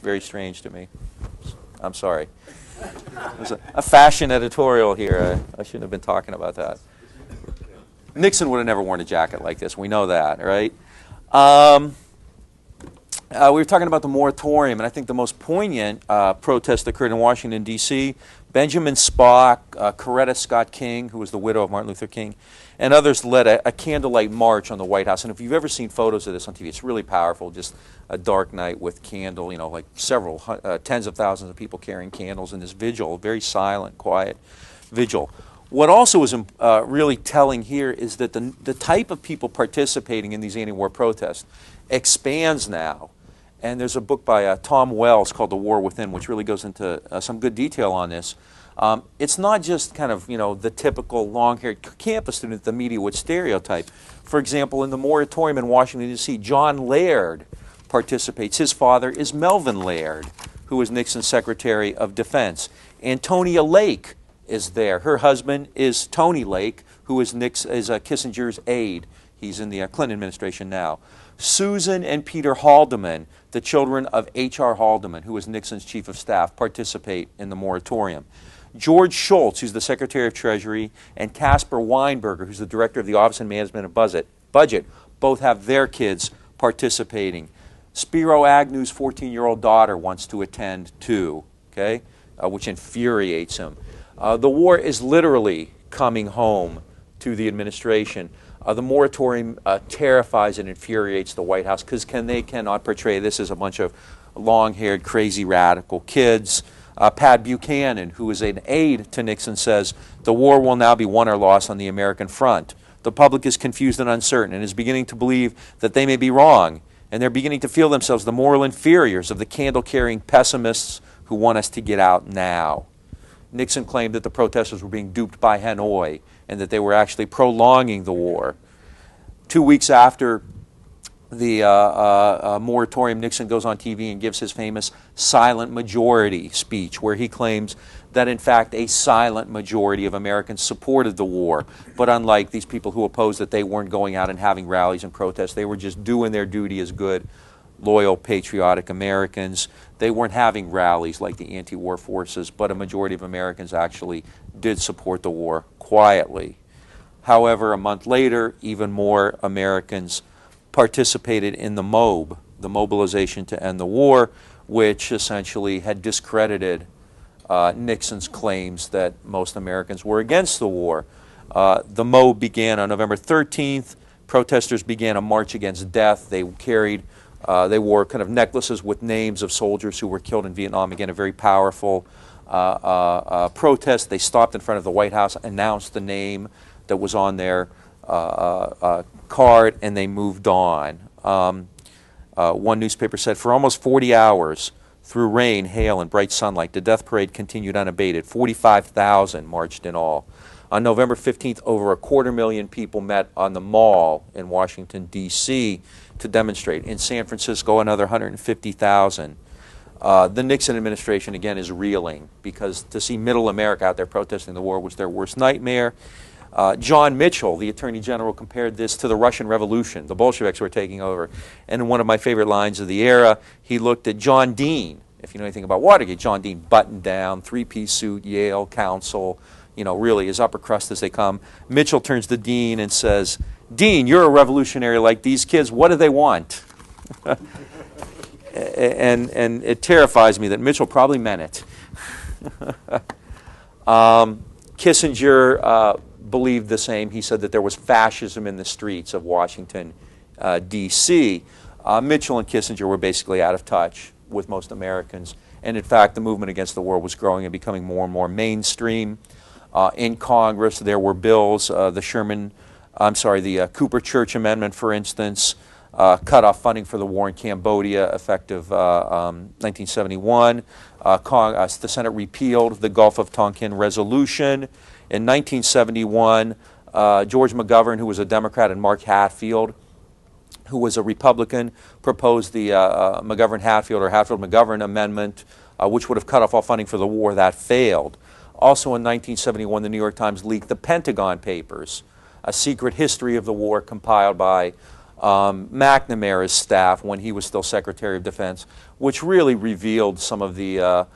very strange to me. I'm sorry. There's a fashion editorial here. I shouldn't have been talking about that. Nixon would have never worn a jacket like this. We know that, right? We were talking about the moratorium, and I think the most poignant protest occurred in Washington, D.C. Benjamin Spock, Coretta Scott King, who was the widow of Martin Luther King, and others led a candlelight march on the White House. And if you've ever seen photos of this on TV, it's really powerful. Just a dark night with candle, you know, like several tens of thousands of people carrying candles in this vigil, very silent, quiet vigil. What also is really telling here is that the type of people participating in these anti-war protests expands now. And there's a book by Tom Wells called The War Within, which really goes into some good detail on this. It's not just kind of, you know, the typical long-haired campus student the media would stereotype. For example, in the moratorium in Washington, D.C., John Laird participates. His father is Melvin Laird, who was Nixon's Secretary of Defense. Antonia Lake is there. Her husband is Tony Lake, who is Kissinger's aide. He's in the Clinton administration now. Susan and Peter Haldeman, the children of H.R. Haldeman, who was Nixon's chief of staff, participate in the moratorium. George Shultz, who's the Secretary of Treasury, and Caspar Weinberger, who's the director of the Office of Management and Budget, both have their kids participating. Spiro Agnew's 14-year-old daughter wants to attend too, okay, which infuriates him. The war is literally coming home to the administration. The moratorium terrifies and infuriates the White House because they cannot portray this as a bunch of long-haired, crazy, radical kids. Pat Buchanan, who is an aide to Nixon, says, "The war will now be won or lost on the American front. The public is confused and uncertain and is beginning to believe that they may be wrong, and they're beginning to feel themselves the moral inferiors of the candle-carrying pessimists who want us to get out now." Nixon claimed that the protesters were being duped by Hanoi and that they were actually prolonging the war. 2 weeks after the moratorium, Nixon goes on TV and gives his famous silent majority speech, where he claims that, in fact, a silent majority of Americans supported the war. But unlike these people who opposed it, they weren't going out and having rallies and protests. They were just doing their duty as good, loyal, patriotic Americans. They weren't having rallies like the anti-war forces, but a majority of Americans actually did support the war quietly. However, a month later, even more Americans participated in the MOB, the Mobilization to End the War, which essentially had discredited Nixon's claims that most Americans were against the war. The MOB began on November 13th. Protesters began a march against death. They wore kind of necklaces with names of soldiers who were killed in Vietnam. Again, a very powerful protest. They stopped in front of the White House, announced the name that was on their card, and they moved on. One newspaper said, "For almost 40 hours, through rain, hail, and bright sunlight, the death parade continued unabated. 45,000 marched in all." On November 15th, over 250,000 people met on the Mall in Washington, D.C. to demonstrate. In San Francisco, another 150,000. The Nixon administration, again, is reeling because to see middle America out there protesting the war was their worst nightmare. John Mitchell, the Attorney General, compared this to the Russian Revolution. The Bolsheviks were taking over. And in one of my favorite lines of the era, he looked at John Dean. If you know anything about Watergate, John Dean, buttoned down, three-piece suit, Yale counsel, you know, really as upper crust as they come. Mitchell turns to Dean and says, "Dean, you're a revolutionary like these kids. What do they want?" and it terrifies me that Mitchell probably meant it. Kissinger believed the same. He said that there was fascism in the streets of Washington, D.C. Mitchell and Kissinger were basically out of touch with most Americans. And in fact, the movement against the war was growing and becoming more and more mainstream. In Congress, there were bills, the Cooper Church Amendment, for instance, cut off funding for the war in Cambodia effective 1971. The Senate repealed the Gulf of Tonkin Resolution. In 1971, George McGovern, who was a Democrat, and Mark Hatfield, who was a Republican, proposed the McGovern-Hatfield or Hatfield-McGovern Amendment, which would have cut off all funding for the war. That failed. Also in 1971, the New York Times leaked the Pentagon Papers, a secret history of the war compiled by McNamara's staff when he was still Secretary of Defense, which really revealed some of the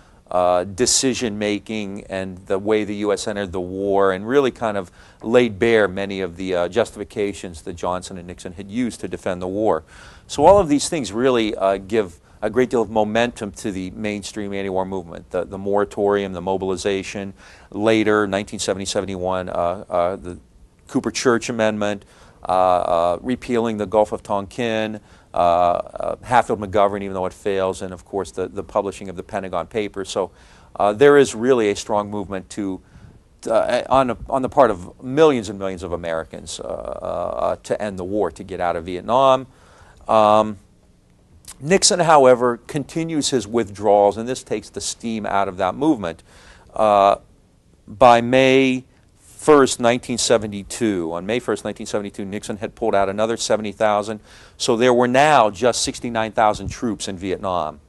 decision-making and the way the U.S. entered the war, and really kind of laid bare many of the justifications that Johnson and Nixon had used to defend the war. So all of these things really give a great deal of momentum to the mainstream anti-war movement. The moratorium, the mobilization, later, 1970-71, the Cooper-Church Amendment, repealing the Gulf of Tonkin, Hatfield-McGovern, even though it fails, and of course the publishing of the Pentagon Papers. So there is really a strong movement to on the part of millions and millions of Americans to end the war, to get out of Vietnam. Nixon, however, continues his withdrawals, and this takes the steam out of that movement. By May 1st, 1972, on May 1st, 1972, Nixon had pulled out another 70,000, so there were now just 69,000 troops in Vietnam.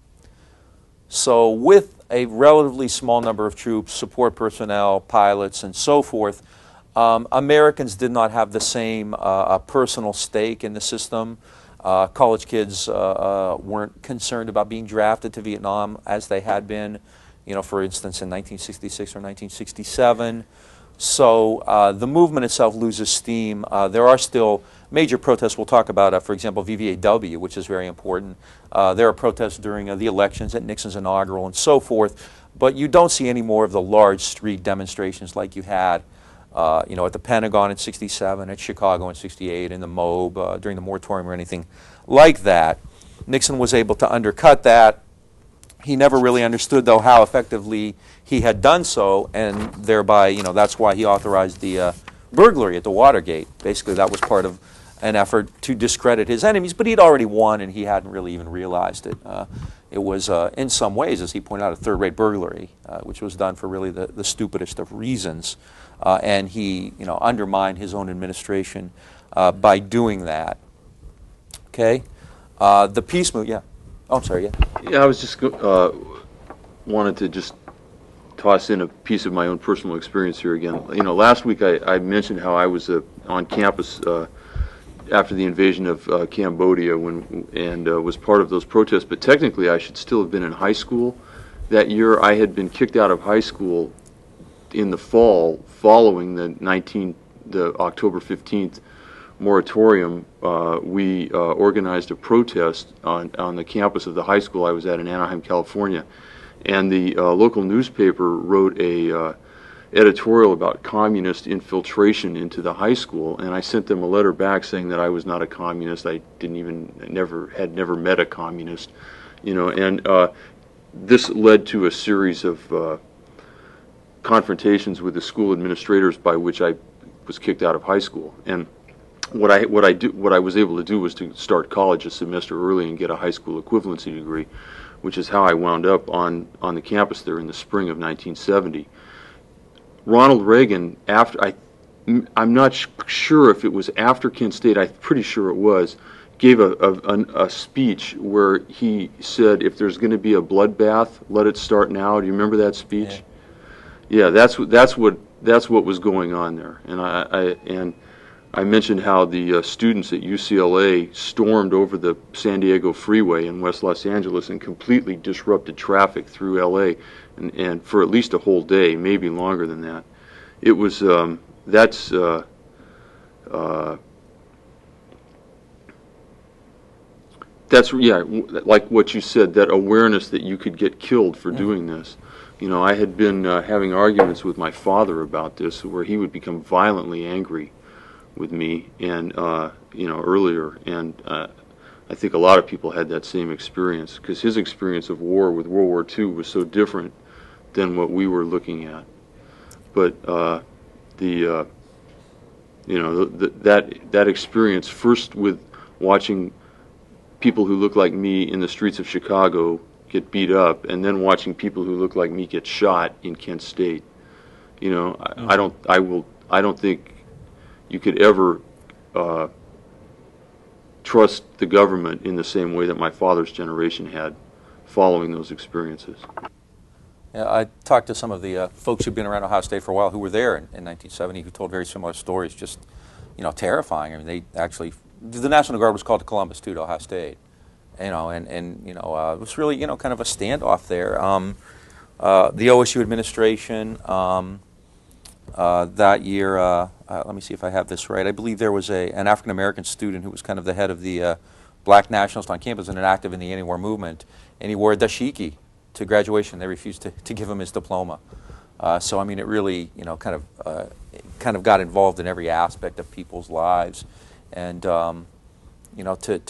So with a relatively small number of troops, support personnel, pilots, and so forth, Americans did not have the same personal stake in the system. College kids weren't concerned about being drafted to Vietnam as they had been, you know, for instance, in 1966 or 1967. So the movement itself loses steam. There are still major protests. We'll talk about, for example, VVAW, which is very important. There are protests during the elections, at Nixon's inaugural, and so forth. But you don't see any more of the large street demonstrations like you had, you know, at the Pentagon in '67, at Chicago in '68, in the MOB during the moratorium or anything like that. Nixon was able to undercut that. He never really understood, though, how effectively he had done so, and thereby, you know, that's why he authorized the burglary at the Watergate. Basically, that was part of an effort to discredit his enemies, but he'd already won, and he hadn't really even realized it. It was, in some ways, as he pointed out, a third-rate burglary, which was done for really the stupidest of reasons, and he, you know, undermined his own administration by doing that. Okay, the peace movement. Yeah. Oh, I'm sorry. Yeah. Yeah, I was just wanted to just toss in a piece of my own personal experience here again. You know, last week I mentioned how I was on campus after the invasion of Cambodia and was part of those protests. But technically, I should still have been in high school. That year, I had been kicked out of high school in the fall following the October 15th moratorium. We organized a protest on the campus of the high school I was at in Anaheim, California, and the local newspaper wrote a editorial about communist infiltration into the high school, and I sent them a letter back saying that I was not a communist. I had never met a communist, you know, and this led to a series of confrontations with the school administrators, by which I was kicked out of high school. And what I was able to do was to start college a semester early and get a high school equivalency degree, which is how I wound up on the campus there in the spring of 1970. Ronald Reagan, I'm not sure if it was after Kent State, I'm pretty sure it was, gave a speech where he said, if there's going to be a bloodbath, let it start now. Do you remember that speech? Yeah, that's what was going on there. And I mentioned how the students at UCLA stormed over the San Diego freeway in West Los Angeles and completely disrupted traffic through LA, and for at least a whole day, maybe longer than that. It was that's yeah, like what you said, that awareness that you could get killed for doing this. You know, I had been having arguments with my father about this, where he would become violently angry with me, and you know, earlier, and I think a lot of people had that same experience, because his experience of war with World War II was so different than what we were looking at. But you know, that experience, first with watching people who look like me in the streets of Chicago get beat up, and then watching people who look like me get shot in Kent State. You know, I don't think you could ever trust the government in the same way that my father's generation had following those experiences. Yeah, I talked to some of the folks who've been around Ohio State for a while who were there in 1970, who told very similar stories, just, you know, terrifying. I mean, they actually the National Guard was called to Columbus too, to Ohio State, and it was really kind of a standoff there. The OSU administration that year, let me see if I have this right. I believe there was an African American student who was kind of the head of the black nationalist on campus and active in the anti-war movement, and he wore a dashiki to graduation. They refused to give him his diploma. So I mean, it really kind of got involved in every aspect of people's lives, and to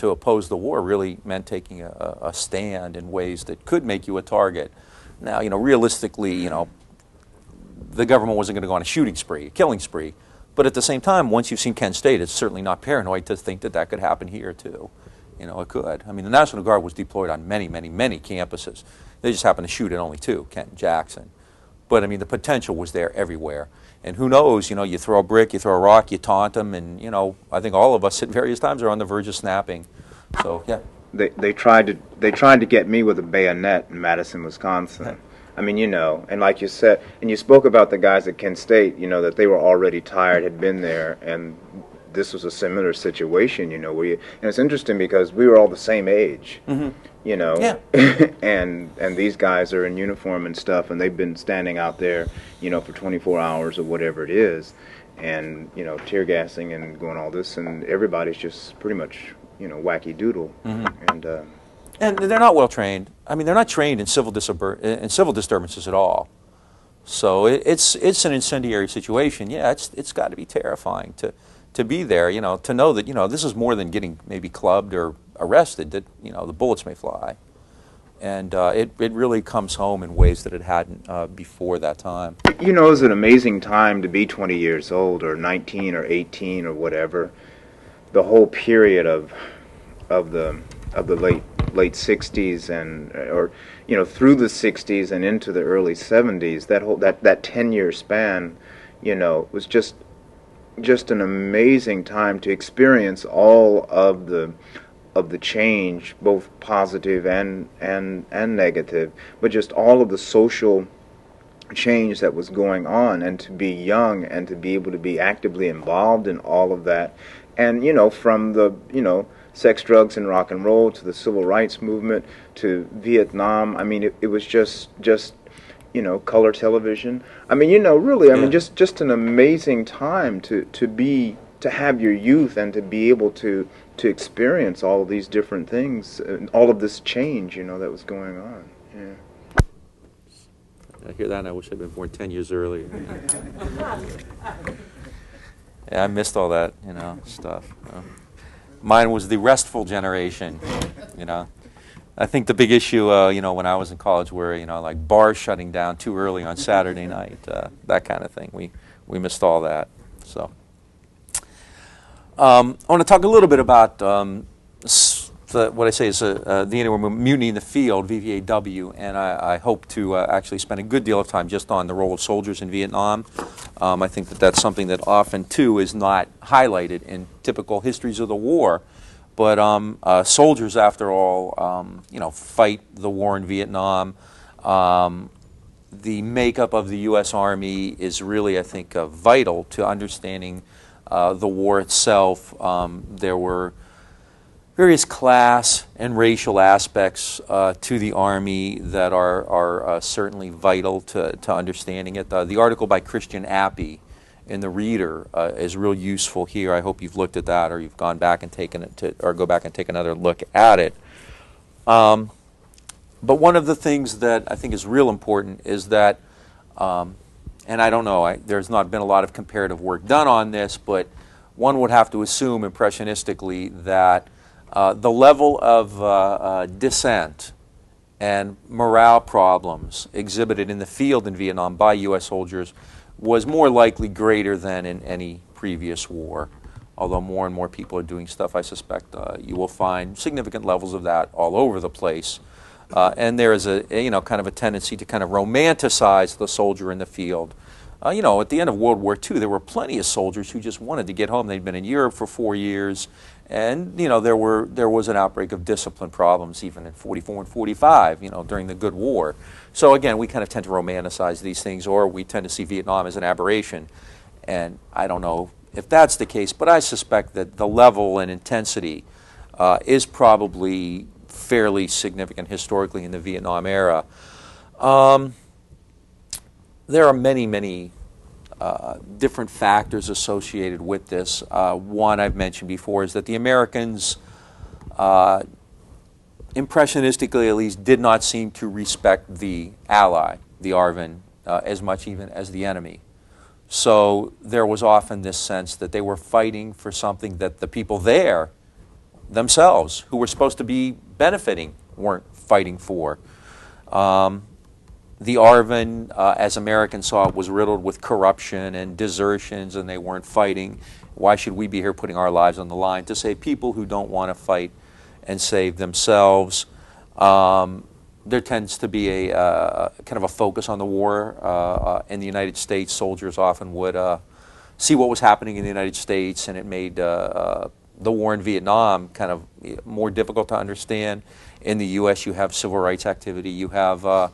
oppose the war really meant taking a stand in ways that could make you a target. Now, realistically, the government wasn't going to go on a shooting spree, a killing spree, but at the same time, once you've seen Kent State, it's certainly not paranoid to think that could happen here too. It could. I mean, the National Guard was deployed on many, many, many campuses. They just happened to shoot at only 2, Kent and Jackson. But I mean, the potential was there everywhere. And who knows, you throw a brick, you throw a rock, you taunt them, and I think all of us at various times are on the verge of snapping. So yeah. They tried to get me with a bayonet in Madison, Wisconsin. I mean, and like you said, and you spoke about the guys at Kent State, that they were already tired, had been there, and this was a similar situation, where and it's interesting because we were all the same age, Yeah. and these guys are in uniform and stuff, and they've been standing out there, for 24 hours or whatever it is, and, tear gassing and going all this, and everybody's just pretty much, wacky doodle, And they're not well trained. I mean, they're not trained in civil disturbances at all. So it's an incendiary situation. Yeah, it's got to be terrifying to be there. To know that this is more than getting maybe clubbed or arrested. That the bullets may fly, and it really comes home in ways that it hadn't before that time. It was an amazing time to be 20 years old or 19 or 18 or whatever. The whole period of the late 60s or through the 60s and into the early 70s, that 10-year span, was just an amazing time to experience all of the change, both positive and negative, but just all of the social change that was going on, and to be young and to be able to be actively involved in all of that, and from the sex, drugs, and rock and roll to the civil rights movement to Vietnam. I mean, it was just color television. I mean, really, I mean, just an amazing time to have your youth and to be able to experience all of these different things, and all of this change, that was going on. Yeah. I hear that, and I wish I'd been born 10 years earlier. Yeah, I missed all that, stuff. Mine was the restful generation, I think the big issue, when I was in college were, like bars shutting down too early on Saturday night, that kind of thing. We missed all that. So, I want to talk a little bit about what I say is the anti-war movement, mutiny in the field, VVAW, and I hope to actually spend a good deal of time just on the role of soldiers in Vietnam. I think that's something that often, too, is not highlighted in typical histories of the war. But soldiers, after all, fight the war in Vietnam. The makeup of the U.S. Army is really, I think, vital to understanding the war itself. There were various class and racial aspects to the Army that are certainly vital to understanding it. The article by Christian Appy in the Reader is real useful here. I hope you've looked at that, or you've gone back and taken it or go back and take another look at it. But one of the things that I think is real important is that, and I don't know, there's not been a lot of comparative work done on this, but one would have to assume impressionistically that the level of dissent and morale problems exhibited in the field in Vietnam by U.S. soldiers was more likely greater than in any previous war. Although more and more people are doing stuff, I suspect you will find significant levels of that all over the place. And there is a kind of a tendency to kind of romanticize the soldier in the field. At the end of World War II, there were plenty of soldiers who just wanted to get home. They'd been in Europe for 4 years, and there was an outbreak of discipline problems even in 44 and 45, during the Good War. So again, we kind of tend to romanticize these things, or we tend to see Vietnam as an aberration. And I don't know if that's the case, but I suspect that the level and intensity is probably fairly significant historically in the Vietnam era. There are many, many different factors associated with this. One I've mentioned before is that the Americans, impressionistically at least, did not seem to respect the ally, the ARVN, as much even as the enemy. So there was often this sense that they were fighting for something that the people there themselves, who were supposed to be benefiting, weren't fighting for. The ARVN, as Americans saw it, was riddled with corruption and desertions, and they weren't fighting. Why should we be here putting our lives on the line to save people who don't want to fight and save themselves? There tends to be a kind of a focus on the war. In the United States, soldiers often would see what was happening in the United States, and it made the war in Vietnam kind of more difficult to understand. In the U.S., you have civil rights activity, you have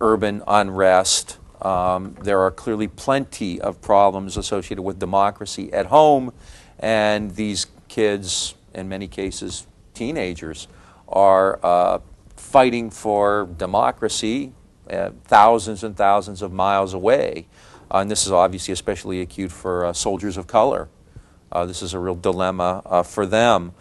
urban unrest. There are clearly plenty of problems associated with democracy at home, and these kids, in many cases teenagers, are fighting for democracy thousands and thousands of miles away. And this is obviously especially acute for soldiers of color. This is a real dilemma for them.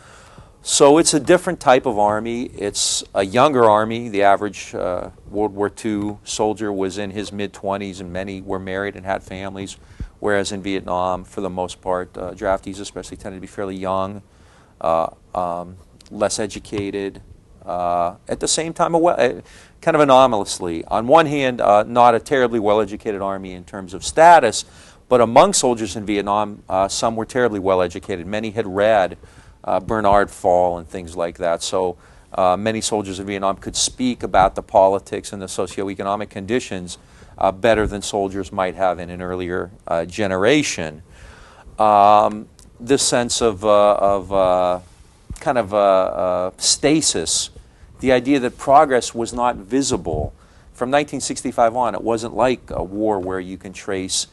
So it's a different type of army. It's a younger army. The average World War II soldier was in his mid-20s, and many were married and had families, whereas in Vietnam, for the most part, draftees especially tended to be fairly young, less educated. At the same time, kind of anomalously. On one hand, not a terribly well-educated army in terms of status, but among soldiers in Vietnam, some were terribly well-educated. Many had read Bernard Fall and things like that. So many soldiers in Vietnam could speak about the politics and the socioeconomic conditions better than soldiers might have in an earlier generation. This sense of kind of stasis, the idea that progress was not visible. From 1965 on, it wasn't like a war where you can trace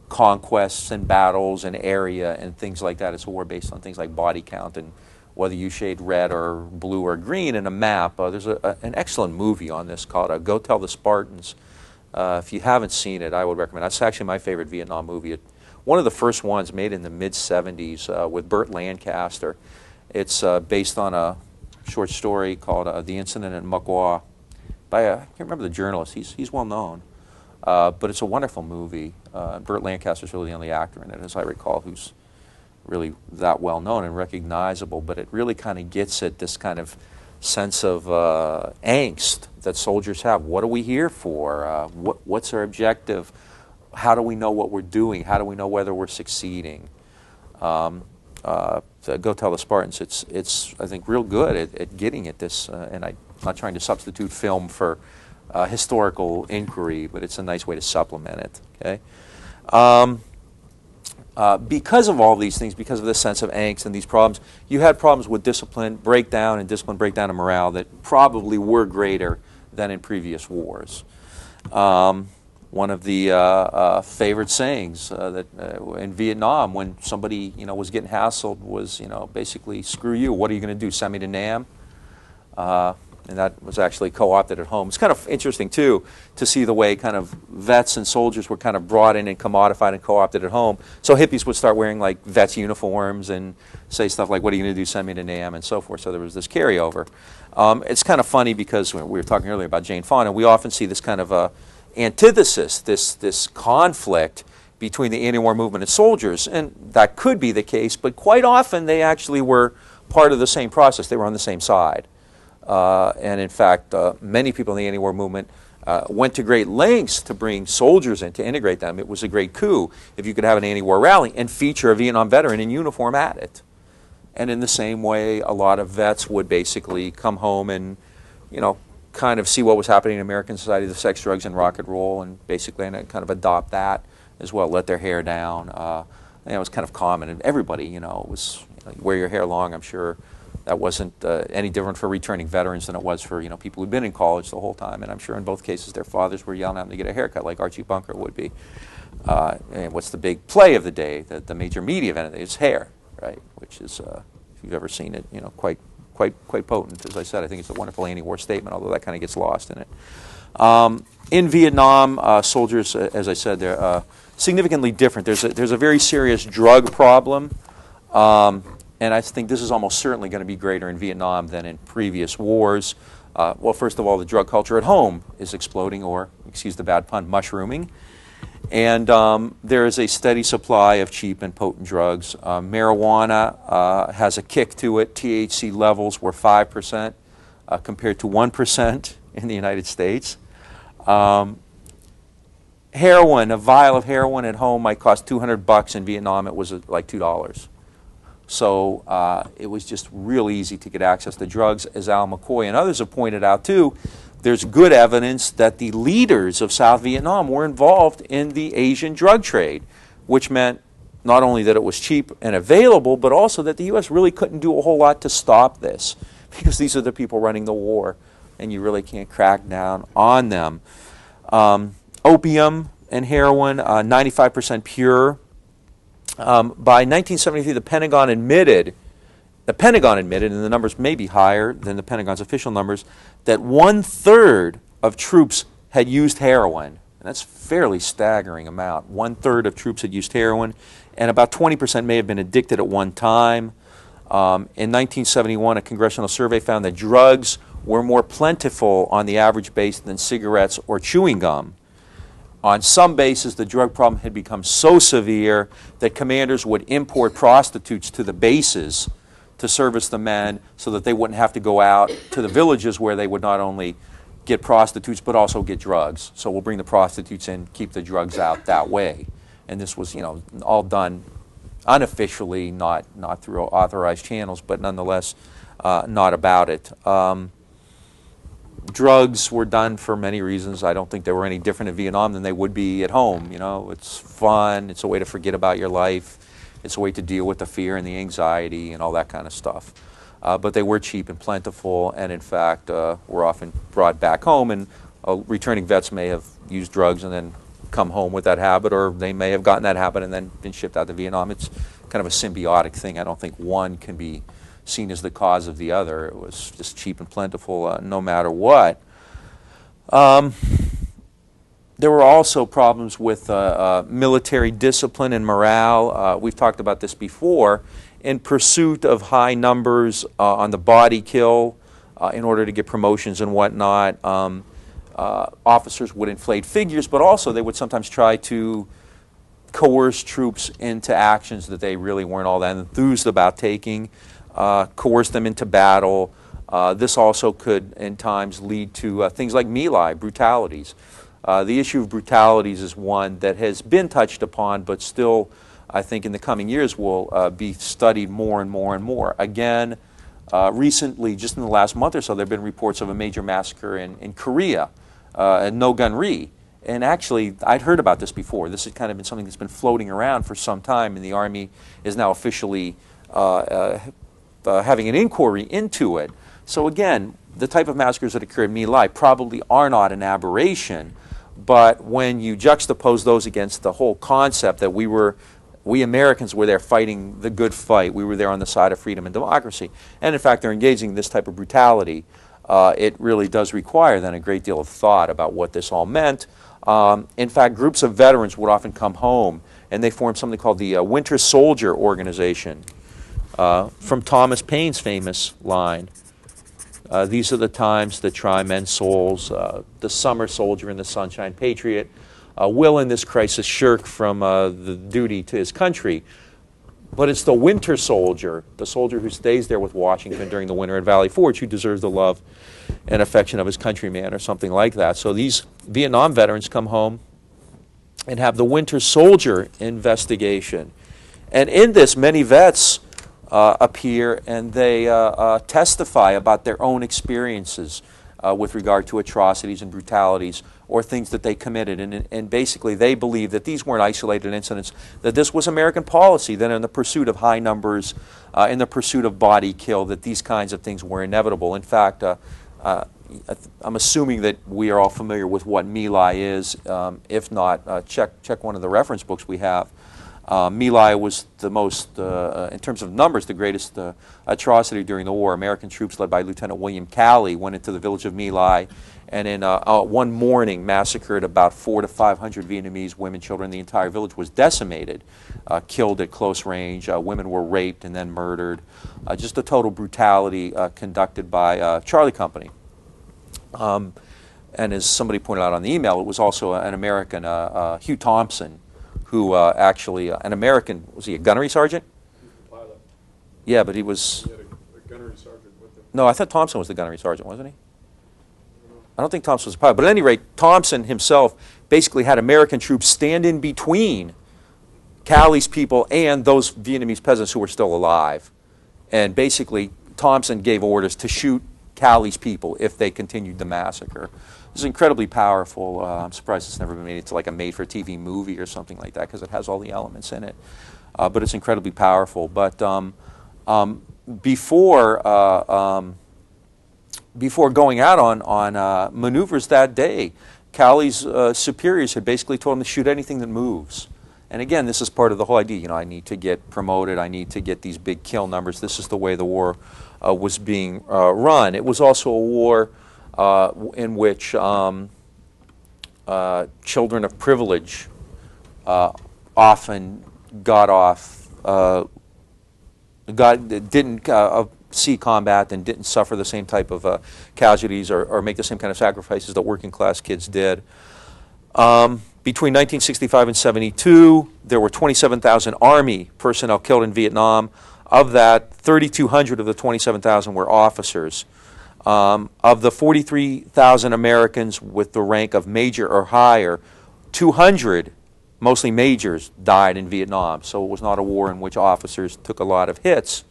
conquests and battles and area and things like that. It's a war based on things like body count and whether you shade red or blue or green in a map. There's an excellent movie on this called Go Tell the Spartans. If you haven't seen it, I would recommend it. That's actually my favorite Vietnam movie. One of the first ones made in the mid-'70s with Burt Lancaster. It's based on a short story called The Incident at Muc Wa by, I can't remember the journalist. He's well known. But it's a wonderful movie. Burt Lancaster's really the only actor in it, as I recall, who's really that well known and recognizable. But it really kind of gets at this kind of sense of angst that soldiers have. What are we here for? What's our objective? How do we know what we're doing? How do we know whether we're succeeding? Go Tell the Spartans. It's I think real good at getting at this. And I'm not trying to substitute film for historical inquiry, but it's a nice way to supplement it. Okay. Because of all these things, because of this sense of angst and these problems, you had problems with discipline breakdown and and morale that probably were greater than in previous wars. One of the favorite sayings that in Vietnam, when somebody was getting hassled, was basically, "Screw you! What are you going to do? Send me to Nam?" And that was actually co-opted at home. It's kind of interesting, too, to see the way kind of vets and soldiers were kind of brought in and commodified and co-opted at home. So hippies would start wearing, like, vets' uniforms and say stuff like, "What are you going to do? Send me to Nam?" and so forth. So there was this carryover. It's kind of funny because we were talking earlier about Jane Fonda. We often see this kind of antithesis, this conflict between the anti-war movement and soldiers. And that could be the case, but quite often they actually were part of the same process. They were on the same side. And in fact, many people in the anti-war movement went to great lengths to bring soldiers in, to integrate them. It was a great coup if you could have an anti-war rally and feature a Vietnam veteran in uniform at it. And in the same way, a lot of vets would basically come home and, kind of see what was happening in American society, the sex, drugs, and rock and roll, and basically kind of adopt that as well, let their hair down. It was kind of common, and everybody, was wear your hair long, I'm sure. That wasn't any different for returning veterans than it was for people who'd been in college the whole time. And I'm sure in both cases their fathers were yelling at them to get a haircut, like Archie Bunker would be. And what's the big play of the day? The major media event of the day is hair, right? Which is, if you've ever seen it, quite potent. As I said, I think it's a wonderful anti-war statement, although that kind of gets lost in it. In Vietnam, soldiers, as I said, they're significantly different. There's a very serious drug problem. And I think this is almost certainly going to be greater in Vietnam than in previous wars. Well, first of all, the drug culture at home is exploding, or, excuse the bad pun, mushrooming. And there is a steady supply of cheap and potent drugs. Marijuana has a kick to it. THC levels were 5% compared to 1% in the United States. Heroin, a vial of heroin at home might cost $200. In Vietnam, it was like $2. So it was just real easy to get access to drugs. As Al McCoy and others have pointed out too, there's good evidence that the leaders of South Vietnam were involved in the Asian drug trade, which meant not only that it was cheap and available, but also that the U.S. really couldn't do a whole lot to stop this, because these are the people running the war, and you really can't crack down on them. Opium and heroin, 95% pure. By 1973, the Pentagon admitted, and the numbers may be higher than the Pentagon's official numbers, that 1/3 of troops had used heroin. And that's a fairly staggering amount. 1/3 of troops had used heroin, and about 20% may have been addicted at one time. In 1971, a congressional survey found that drugs were more plentiful on the average base than cigarettes or chewing gum. On some bases, the drug problem had become so severe that commanders would import prostitutes to the bases to service the men so that they wouldn't have to go out to the villages where they would not only get prostitutes but also get drugs. So we'll bring the prostitutes in, keep the drugs out that way. And this was, all done unofficially, not through authorized channels, but nonetheless not about it. Drugs were done for many reasons. I don't think they were any different in Vietnam than they would be at home. It's fun. It's a way to forget about your life. It's a way to deal with the fear and the anxiety and all that kind of stuff. But they were cheap and plentiful, and in fact were often brought back home. And returning vets may have used drugs and then come home with that habit, or they may have gotten that habit and then been shipped out to Vietnam. It's kind of a symbiotic thing. I don't think one can be seen as the cause of the other. It was just cheap and plentiful no matter what. There were also problems with military discipline and morale. We've talked about this before. In pursuit of high numbers on the body kill, in order to get promotions and whatnot, officers would inflate figures, but also they would sometimes try to coerce troops into actions that they really weren't all that enthused about taking. Coerce them into battle. This also could, in times, lead to things like My Lai, brutalities. The issue of brutalities is one that has been touched upon, but still, I think in the coming years will be studied more and more and more. Again, recently, just in the last month or so, there have been reports of a major massacre in Korea, at No Gun Ri. And actually, I'd heard about this before. This has kind of been something that's been floating around for some time, and the Army is now officially having an inquiry into it. So again, the type of massacres that occurred in My Lai probably are not an aberration, but when you juxtapose those against the whole concept that we Americans were there fighting the good fight, we were there on the side of freedom and democracy, and in fact they're engaging in this type of brutality, it really does require then a great deal of thought about what this all meant. In fact, groups of veterans would often come home, and they formed something called the Winter Soldier Organization. From Thomas Paine's famous line, these are the times that try men's souls. The summer soldier and the sunshine patriot will in this crisis shirk from the duty to his country. But it's the winter soldier, the soldier who stays there with Washington during the winter at Valley Forge, who deserves the love and affection of his countryman, or something like that. So these Vietnam veterans come home and have the Winter Soldier investigation. And in this, many vets appear, and they testify about their own experiences. with regard to atrocities and brutalities or things that they committed. And basically they believed that these weren't isolated incidents, that this was American policy, that in the pursuit of high numbers, in the pursuit of body kill, that these kinds of things were inevitable. In fact, I'm assuming that we are all familiar with what My Lai is. If not, check one of the reference books we have. My Lai was the most, in terms of numbers, the greatest atrocity during the war. American troops led by Lieutenant William Calley went into the village of My Lai and in one morning massacred about 400 to 500 Vietnamese women, children. The entire village was decimated, killed at close range. Women were raped and then murdered. Just a total brutality conducted by Charlie Company. And as somebody pointed out on the email, it was also an American, Hugh Thompson, who actually, an American, was he a gunnery sergeant? He was the pilot. Yeah, but he was... He had a gunnery sergeant with him. No, I thought Thompson was the gunnery sergeant, wasn't he? I don't think Thompson was a pilot. But at any rate, Thompson himself basically had American troops stand in between Calley's people and those Vietnamese peasants who were still alive. And basically, Thompson gave orders to shoot Calley's people if they continued the massacre. It's incredibly powerful. I'm surprised it's never been made into like a made-for-TV movie or something like that because it has all the elements in it. But it's incredibly powerful. But before going out on maneuvers that day, Calley's superiors had basically told him to shoot anything that moves. And again, this is part of the whole idea. You know, I need to get promoted. I need to get these big kill numbers. This is the way the war was being run. It was also a war in which children of privilege often got off, didn't see combat and didn't suffer the same type of casualties or make the same kind of sacrifices that working class kids did. Between 1965 and 72, there were 27,000 Army personnel killed in Vietnam. Of that, 3,200 of the 27,000 were officers. Of the 43,000 Americans with the rank of major or higher, 200, mostly majors, died in Vietnam. So it was not a war in which officers took a lot of hits.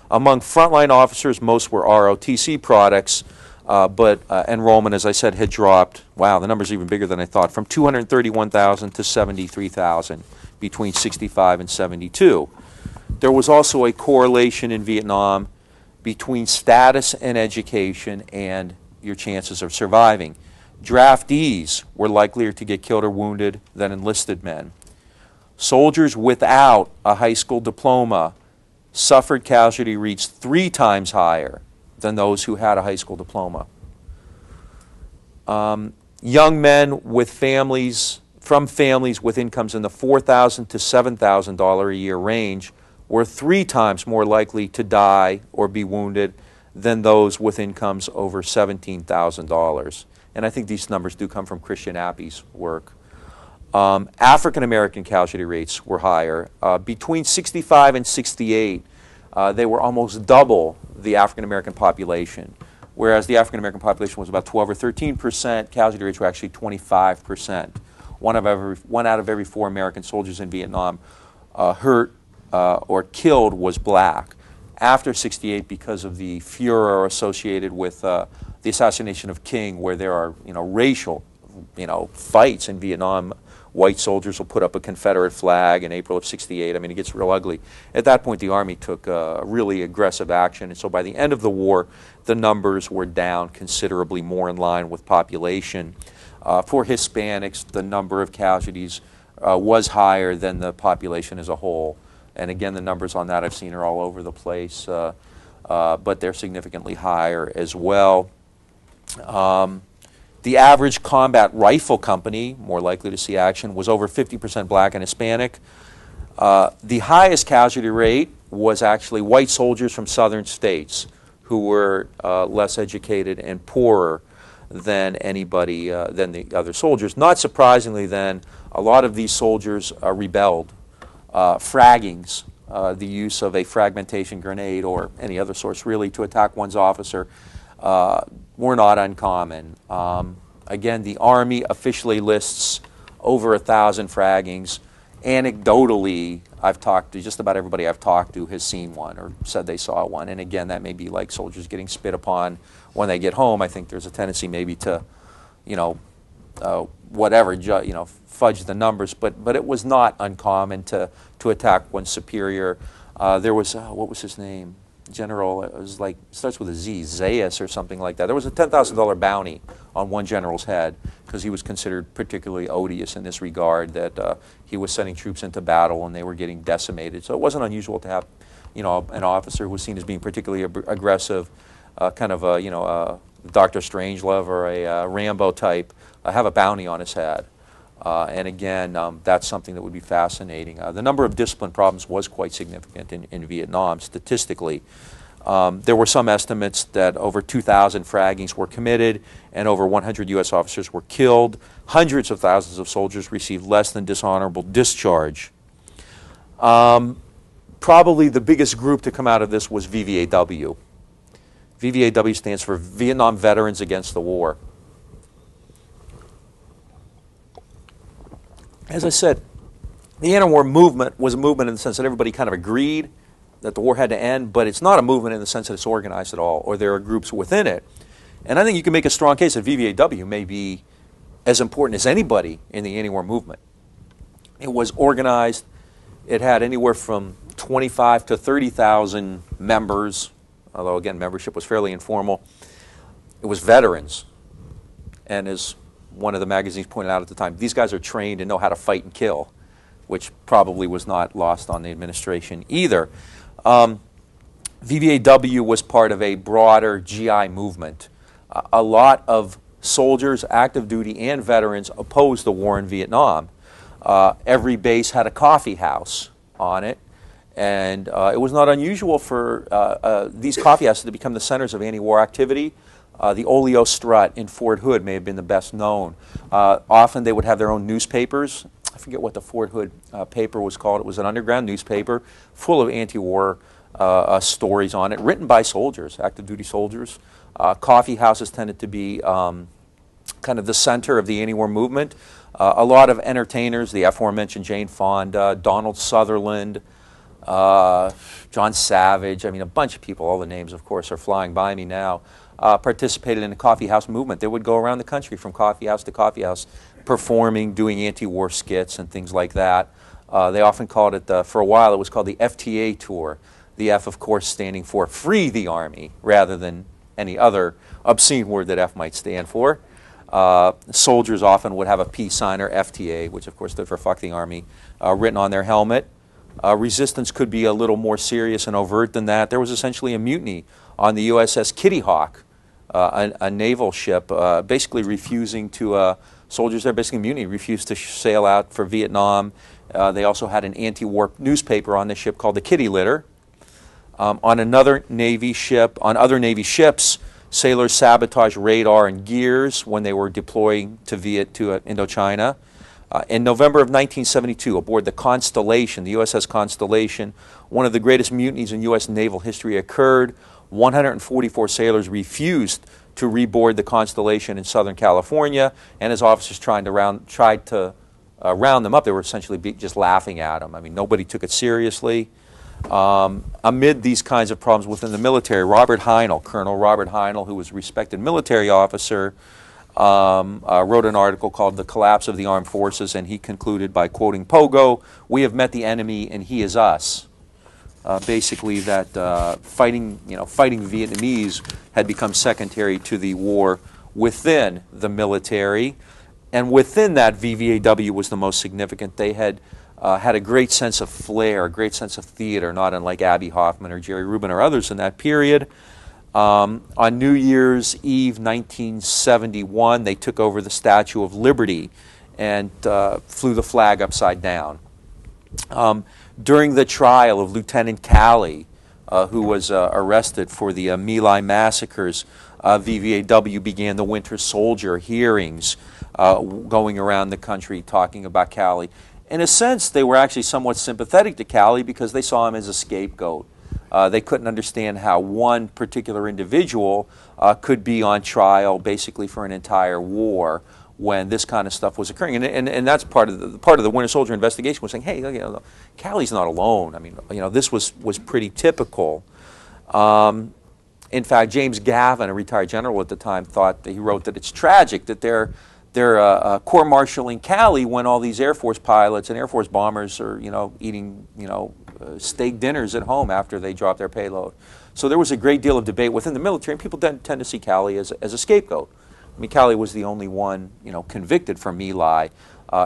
Among frontline officers, most were ROTC products, but enrollment, as I said, had dropped. Wow, the number's even bigger than I thought, from 231,000 to 73,000 between 65 and 72. There was also a correlation in Vietnam between status and education and your chances of surviving. Draftees were likelier to get killed or wounded than enlisted men. Soldiers without a high school diploma suffered casualty rates 3 times higher than those who had a high school diploma. Young men with families, from families with incomes in the $4,000 to $7,000 a year range were 3 times more likely to die or be wounded than those with incomes over $17,000. And I think these numbers do come from Christian Appy's work. African American casualty rates were higher. Between 65 and 68, they were almost double the African American population. Whereas the African American population was about 12 or 13%, casualty rates were actually 25%. One out of every 4 American soldiers in Vietnam hurt or killed was black. After 68, because of the furor associated with the assassination of King, where there are racial fights in Vietnam, white soldiers will put up a Confederate flag in April of 68. I mean, it gets real ugly. At that point, the Army took really aggressive action, and so by the end of the war, the numbers were down considerably more in line with population. For Hispanics, the number of casualties was higher than the population as a whole. And again, the numbers on that I've seen are all over the place, but they're significantly higher as well. The average combat rifle company, more likely to see action, was over 50% black and Hispanic. The highest casualty rate was actually white soldiers from southern states who were less educated and poorer than anybody, than the other soldiers. Not surprisingly then, a lot of these soldiers rebelled. Fraggings, the use of a fragmentation grenade or any other source really to attack one's officer, were not uncommon. Again, the Army officially lists over 1,000 fraggings, Anecdotally, I've talked to just about everybody I've talked to has seen one or said they saw one. And again, that may be like soldiers getting spit upon when they get home. I think there's a tendency maybe to, you know, fudge the numbers. But it was not uncommon to attack one's superior. There was, what was his name? General, it was like, starts with a Z, Zayas or something like that. There was a $10,000 bounty on one general's head because he was considered particularly odious in this regard, that he was sending troops into battle and they were getting decimated. So it wasn't unusual to have, you know, an officer who was seen as being particularly aggressive, kind of a, you know, Dr. Strangelove or a Rambo type, have a bounty on his head. And again, that's something that would be fascinating. The number of discipline problems was quite significant in Vietnam, statistically. There were some estimates that over 2,000 fraggings were committed and over 100 U.S. officers were killed. Hundreds of thousands of soldiers received less than dishonorable discharge. Probably the biggest group to come out of this was VVAW. VVAW stands for Vietnam Veterans Against the War. As I said, the anti-war movement was a movement in the sense that everybody kind of agreed that the war had to end, but it's not a movement in the sense that it's organized at all, or there are groups within it. And I think you can make a strong case that VVAW may be as important as anybody in the anti-war movement. It was organized. It had anywhere from 25 to 30,000 members, although again, membership was fairly informal. It was veterans. And as one of the magazines pointed out at the time, these guys are trained and know how to fight and kill, which probably was not lost on the administration either. VVAW was part of a broader GI movement. A lot of soldiers, active duty and veterans, opposed the war in Vietnam. Every base had a coffee house on it, and it was not unusual for these coffee houses to become the centers of anti-war activity. The Oleo Strut in Fort Hood may have been the best known. Often they would have their own newspapers. I forget what the Fort Hood paper was called. It was an underground newspaper full of anti-war stories on it, written by soldiers, active duty soldiers. Coffee houses tended to be kind of the center of the anti-war movement. A lot of entertainers, the aforementioned Jane Fonda, Donald Sutherland, John Savage, I mean a bunch of people, all the names of course are flying by me now, participated in the coffee house movement. They would go around the country from coffee house to coffee house performing, doing anti-war skits and things like that. They often called it, for a while it was called the FTA tour. The F of course standing for Free the Army rather than any other obscene word that F might stand for. Soldiers often would have a peace sign or FTA, which of course stood for Fuck the Army, written on their helmet. Resistance could be a little more serious and overt than that. There was essentially a mutiny on the USS Kitty Hawk, a naval ship, basically refusing to, soldiers there basically mutiny, refused to sail out for Vietnam. They also had an anti-war newspaper on the ship called the Kitty Litter. On another Navy ship, on other Navy ships, sailors sabotaged radar and gears when they were deploying to Indochina. In November of 1972, aboard the Constellation, the USS Constellation, one of the greatest mutinies in U.S. naval history occurred. 144 sailors refused to reboard the Constellation in Southern California, and as officers tried to round them up, they were essentially just laughing at them. I mean, nobody took it seriously. Amid these kinds of problems within the military, Robert Heinel, Colonel Robert Heinel, who was a respected military officer, wrote an article called The Collapse of the Armed Forces, and he concluded by quoting Pogo, "We have met the enemy and he is us." Basically that fighting Vietnamese had become secondary to the war within the military. And within that, VVAW was the most significant. They had had a great sense of flair, a great sense of theater, not unlike Abby Hoffman or Jerry Rubin or others in that period. On New Year's Eve 1971, they took over the Statue of Liberty and flew the flag upside down. During the trial of Lieutenant Calley, who was arrested for the My Lai massacres, VVAW began the Winter Soldier hearings, going around the country talking about Calley. In a sense, they were actually somewhat sympathetic to Calley because they saw him as a scapegoat. They couldn't understand how one particular individual could be on trial basically for an entire war when this kind of stuff was occurring. And that's part of the Winter Soldier investigation was saying, hey, you know, Callie's not alone. I mean, you know, this was pretty typical. In fact, James Gavin, a retired general at the time, thought that he wrote that it's tragic that they're court-martialing Calley when all these Air Force pilots and Air Force bombers are, you know, eating, you know, steak dinners at home after they drop their payload. So there was a great deal of debate within the military, and people tend to see Calley as a scapegoat. I mean, Calley was the only one, you know, convicted for My Lai,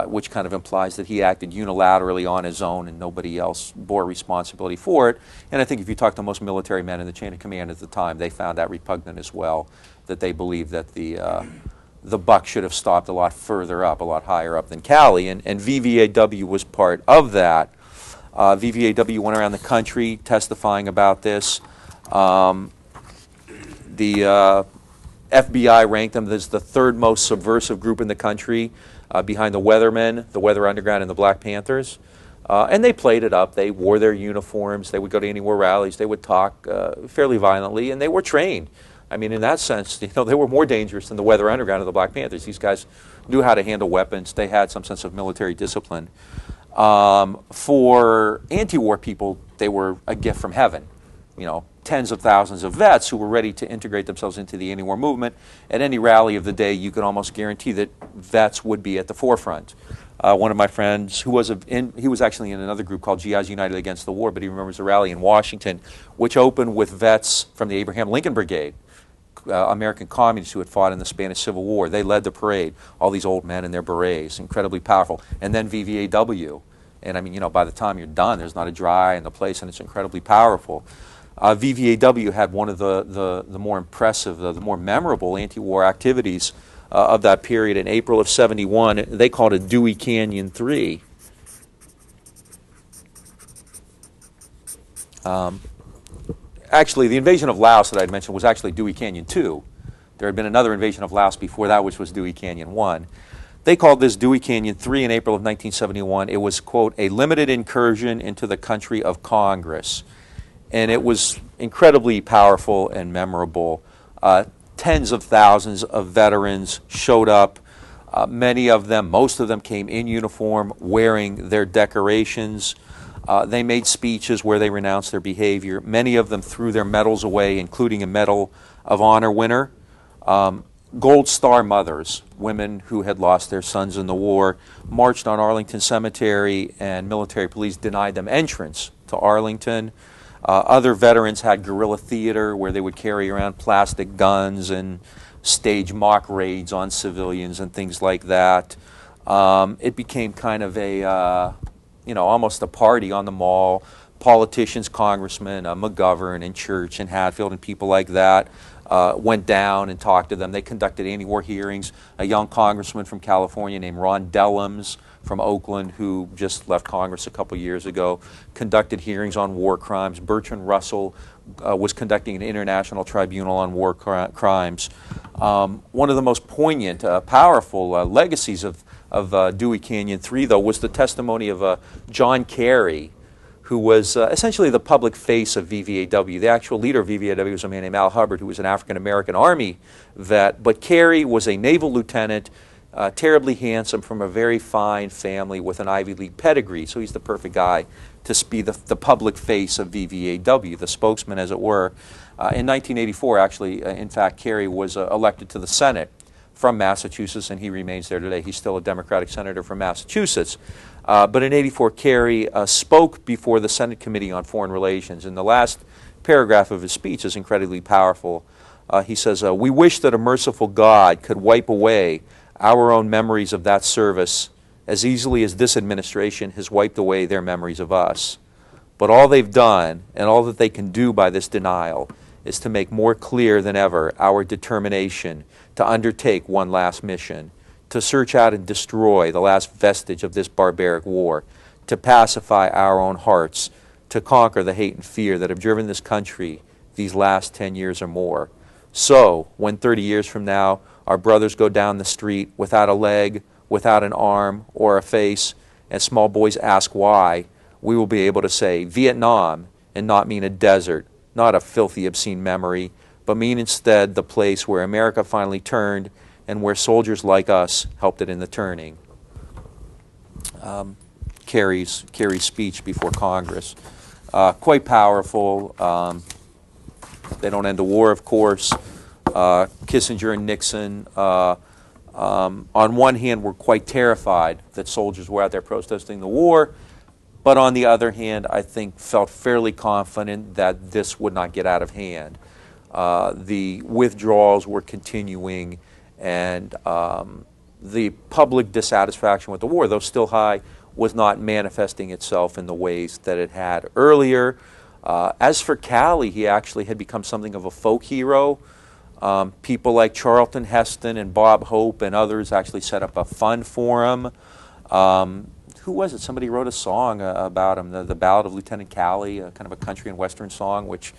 which kind of implies that he acted unilaterally on his own and nobody else bore responsibility for it. And I think if you talk to most military men in the chain of command at the time, they found that repugnant as well, that they believed that the buck should have stopped a lot further up, a lot higher up than Calley, and VVAW was part of that. VVAW went around the country testifying about this. The FBI ranked them as the third most subversive group in the country, behind the Weathermen, the Weather Underground, and the Black Panthers. And they played it up. They wore their uniforms. They would go to anti-war rallies. They would talk fairly violently, and they were trained. I mean, in that sense, you know, they were more dangerous than the Weather Underground or the Black Panthers. These guys knew how to handle weapons. They had some sense of military discipline. For anti-war people, they were a gift from heaven. You know, tens of thousands of vets who were ready to integrate themselves into the anti-war movement. At any rally of the day, you could almost guarantee that vets would be at the forefront. One of my friends, he was actually in another group called GIs United Against the War, but he remembers a rally in Washington, which opened with vets from the Abraham Lincoln Brigade, American communists who had fought in the Spanish Civil War. They led the parade, all these old men in their berets, incredibly powerful. And then VVAW. And I mean, you know, by the time you're done, there's not a dry in the place, and it's incredibly powerful. VVAW had one of the more impressive, the more memorable anti-war activities of that period in April of '71. They called it Dewey Canyon 3. Actually, the invasion of Laos that I had mentioned was actually Dewey Canyon 2. There had been another invasion of Laos before that, which was Dewey Canyon 1. They called this Dewey Canyon 3 in April of 1971. It was, quote, a limited incursion into the country of Congress. And it was incredibly powerful and memorable. Tens of thousands of veterans showed up. Many of them, most of them came in uniform, wearing their decorations. They made speeches where they renounced their behavior. Many of them threw their medals away, including a Medal of Honor winner. Gold Star mothers, women who had lost their sons in the war, marched on Arlington Cemetery, and military police denied them entrance to Arlington. Other veterans had guerrilla theater where they would carry around plastic guns and stage mock raids on civilians and things like that. It became kind of a, you know, almost a party on the mall. Politicians, congressmen, McGovern and Church and Hatfield and people like that went down and talked to them. They conducted anti-war hearings. A young congressman from California named Ron Dellums from Oakland, who just left Congress a couple years ago, conducted hearings on war crimes. Bertrand Russell was conducting an international tribunal on war crimes. One of the most poignant, powerful legacies of Dewey Canyon 3, though, was the testimony of John Kerry, who was essentially the public face of VVAW. The actual leader of VVAW was a man named Al Hubbard, who was an African-American Army vet, but Kerry was a naval lieutenant, terribly handsome, from a very fine family with an Ivy League pedigree, so he's the perfect guy to be the public face of VVAW, the spokesman, as it were. In 1984, actually, in fact, Kerry was elected to the Senate from Massachusetts, and he remains there today. He's still a Democratic senator from Massachusetts. But in '84, Kerry spoke before the Senate Committee on Foreign Relations, and the last paragraph of his speech is incredibly powerful. He says, "We wish that a merciful God could wipe away our own memories of that service as easily as this administration has wiped away their memories of us. But all they've done, and all that they can do by this denial, is to make more clear than ever our determination to undertake one last mission, to search out and destroy the last vestige of this barbaric war, to pacify our own hearts, to conquer the hate and fear that have driven this country these last 10 years or more. So, when 30 years from now, our brothers go down the street without a leg, without an arm or a face, and small boys ask why, we will be able to say Vietnam and not mean a desert, not a filthy, obscene memory, but mean instead the place where America finally turned and where soldiers like us helped it in the turning. Kerry's speech before Congress. Quite powerful. They don't end the war, of course. Kissinger and Nixon, on one hand, were quite terrified that soldiers were out there protesting the war, but on the other hand, I think felt fairly confident that this would not get out of hand. The withdrawals were continuing, and the public dissatisfaction with the war, though still high, was not manifesting itself in the ways that it had earlier. As for Calley, he actually had become something of a folk hero. People like Charlton Heston and Bob Hope and others actually set up a fund for him. Who was it? Somebody wrote a song about him, the Ballad of Lieutenant Calley, kind of a country and western song, which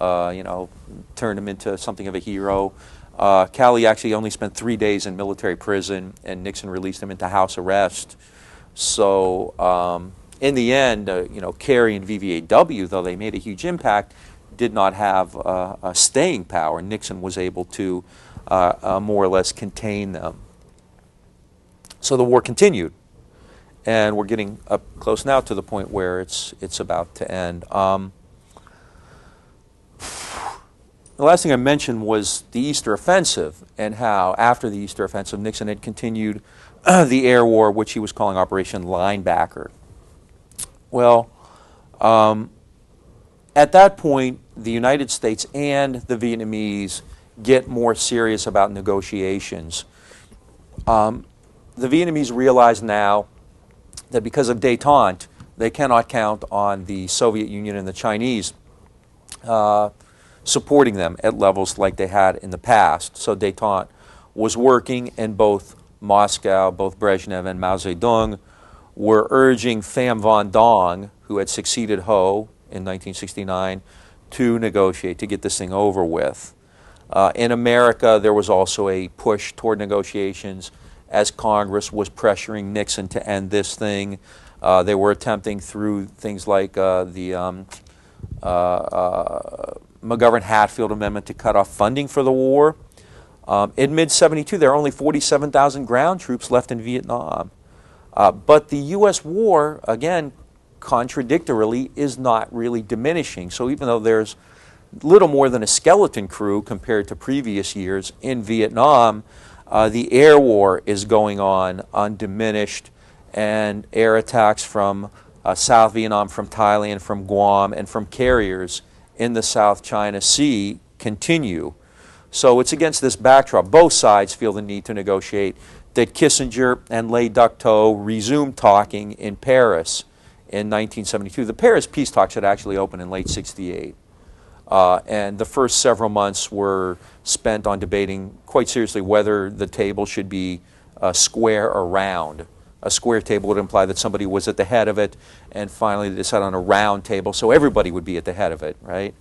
turned him into something of a hero. Calley actually only spent 3 days in military prison, and Nixon released him into house arrest. So in the end, Kerry and VVAW, though they made a huge impact, did not have a staying power. Nixon was able to more or less contain them. So the war continued, and we're getting up close now to the point where it's about to end. The last thing I mentioned was the Easter Offensive, and how after the Easter Offensive, Nixon had continued the air war, which he was calling Operation Linebacker. Well, at that point, the United States and the Vietnamese get more serious about negotiations. The Vietnamese realize now that because of détente, they cannot count on the Soviet Union and the Chinese supporting them at levels like they had in the past. So détente was working, and both Moscow, both Brezhnev and Mao Zedong were urging Pham Van Dong, who had succeeded Ho in 1969, to negotiate, to get this thing over with. In America, there was also a push toward negotiations as Congress was pressuring Nixon to end this thing. They were attempting through things like the McGovern-Hatfield Amendment to cut off funding for the war. In mid-72, there are only 47,000 ground troops left in Vietnam. But the U.S. war, again, contradictorily, is not really diminishing. So even though there's little more than a skeleton crew compared to previous years in Vietnam, the air war is going on undiminished, and air attacks from South Vietnam, from Thailand, from Guam, and from carriers in the South China Sea continue. So it's against this backdrop, both sides feel the need to negotiate, that Kissinger and Le Duc Tho resumed talking in Paris in 1972. The Paris peace talks had actually opened in late '68. And the first several months were spent on debating quite seriously whether the table should be square or round. A square table would imply that somebody was at the head of it, and finally they decided on a round table so everybody would be at the head of it, right?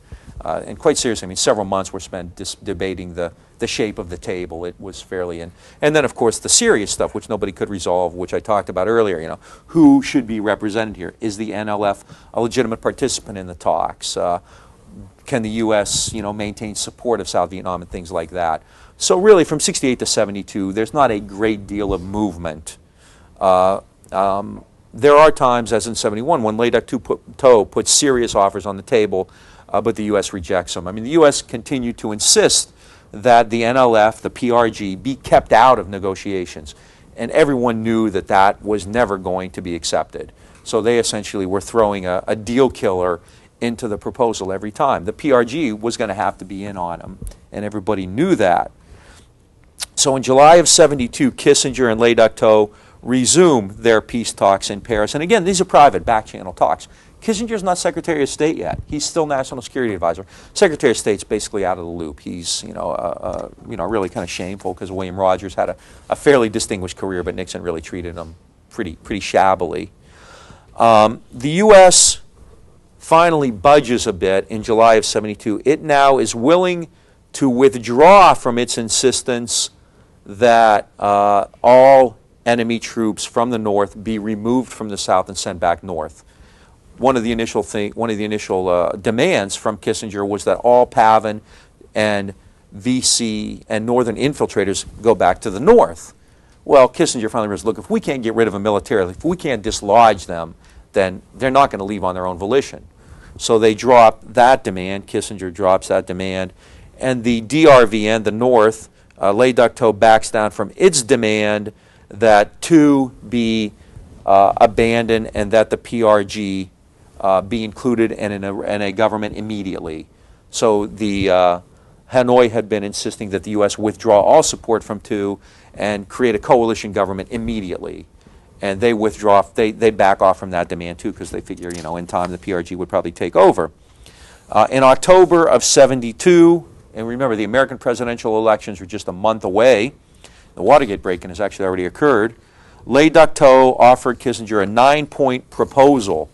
And quite seriously, I mean, several months were spent debating the shape of the table. It was fairly and then of course the serious stuff, which nobody could resolve, which I talked about earlier. Who should be represented here? Is the NLF a legitimate participant in the talks? Can the U.S. maintain support of South Vietnam and things like that? So really, from '68 to '72, there's not a great deal of movement. There are times, as in '71, when Le Duc Tho put serious offers on the table, but the U.S. rejects them. I mean, the U.S. continued to insist that the NLF, the PRG, be kept out of negotiations, and everyone knew that that was never going to be accepted. So they essentially were throwing a deal killer into the proposal every time. The PRG was going to have to be in on them, and everybody knew that. So in July of '72, Kissinger and Le Duc Tho resumed their peace talks in Paris. And again, these are private, back-channel talks. Kissinger's not Secretary of State yet. He's still National Security Advisor. Secretary of State's basically out of the loop. He's, really kind of shameful because William Rogers had a fairly distinguished career, but Nixon really treated him pretty shabbily. The U.S. finally budges a bit in July of '72. It now is willing to withdraw from its insistence that all enemy troops from the north be removed from the south and sent back north. One of the initial demands from Kissinger was that all PAVN and VC, and northern infiltrators go back to the north. Well, Kissinger finally realized, look, if we can't get rid of them militarily, if we can't dislodge them, then they're not going to leave on their own volition. So they drop that demand. Kissinger drops that demand. And the DRVN, the North, Le Duc Tho backs down from its demand that Thu be abandoned and that the PRG be included in a government immediately. So the Hanoi had been insisting that the U.S. withdraw all support from Thu and create a coalition government immediately. And they withdraw, they back off from that demand too, because they figure, you know, in time the PRG would probably take over. In October of '72, and remember the American presidential elections were just a month away, the Watergate break-in has actually already occurred, Le Duc Tho offered Kissinger a 9-point proposal,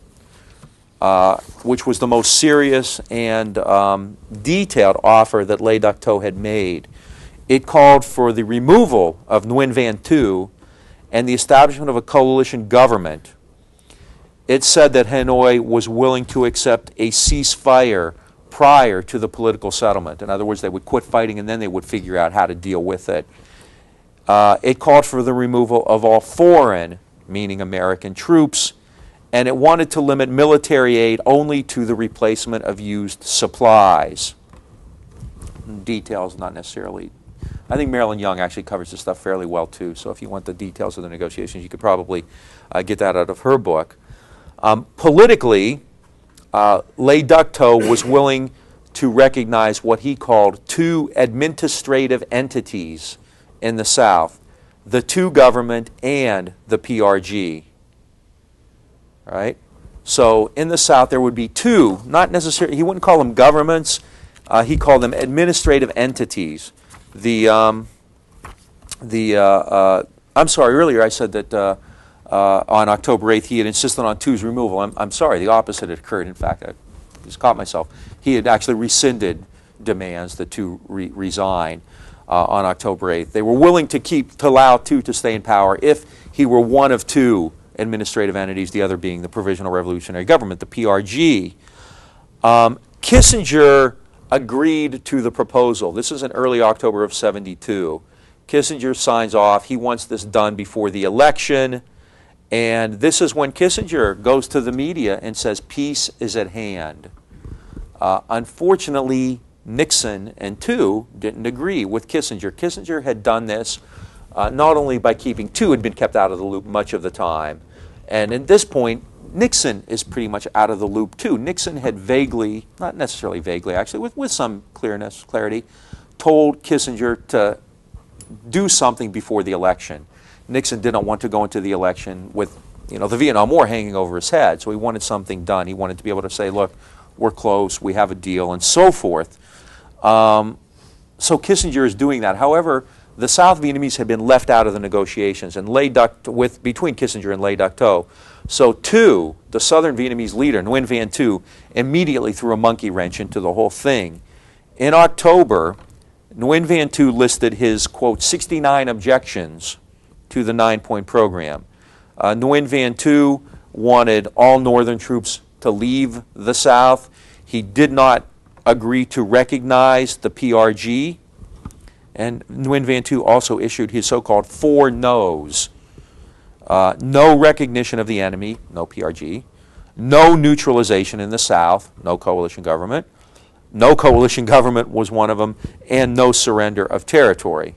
which was the most serious and detailed offer that Le Duc Tho had made. It called for the removal of Nguyen Van Thu and the establishment of a coalition government. It said that Hanoi was willing to accept a ceasefire prior to the political settlement. In other words, they would quit fighting and then they would figure out how to deal with it. It called for the removal of all foreign, meaning American troops, and it wanted to limit military aid only to the replacement of used supplies. Details not necessarily. I think Marilyn Young actually covers this stuff fairly well too, so if you want the details of the negotiations, you could probably get that out of her book. Politically, Le Duc Tho was willing to recognize what he called two administrative entities in the South, the Thu government and the PRG. Right? So in the South there would be two, not necessarily, he wouldn't call them governments, he called them administrative entities. I'm sorry, earlier I said that on October 8th he had insisted on Thu's removal. I'm sorry, the opposite had occurred. In fact, I just caught myself. He had actually rescinded demands that Thu resign on October 8th. They were willing to allow Thu to stay in power if he were one of two administrative entities, the other being the Provisional Revolutionary Government, the PRG. Kissinger agreed to the proposal. This is in early October of '72. Kissinger signs off. He wants this done before the election. And this is when Kissinger goes to the media and says, peace is at hand. Unfortunately, Nixon and Thu didn't agree with Kissinger. Kissinger had done this not only by keeping Thu had been kept out of the loop much of the time. And at this point, Nixon is pretty much out of the loop too. Nixon had vaguely, not necessarily vaguely actually, with some clarity, told Kissinger to do something before the election. Nixon didn't want to go into the election with, you know, the Vietnam War hanging over his head, so he wanted something done. He wanted to be able to say, look, we're close, we have a deal, and so forth. So Kissinger is doing that. However, the South Vietnamese had been left out of the negotiations, and between Kissinger and Le Duc Tho. So Thu, the Southern Vietnamese leader, Nguyen Van Thu, immediately threw a monkey wrench into the whole thing. In October, Nguyen Van Thu listed his, quote, 69 objections to the 9-point program. Nguyen Van Thu wanted all northern troops to leave the South. He did not agree to recognize the PRG. And Nguyen Van Thu also issued his so-called 4 no's. No recognition of the enemy, no PRG. No neutralization in the South, no coalition government. No coalition government was one of them, and no surrender of territory.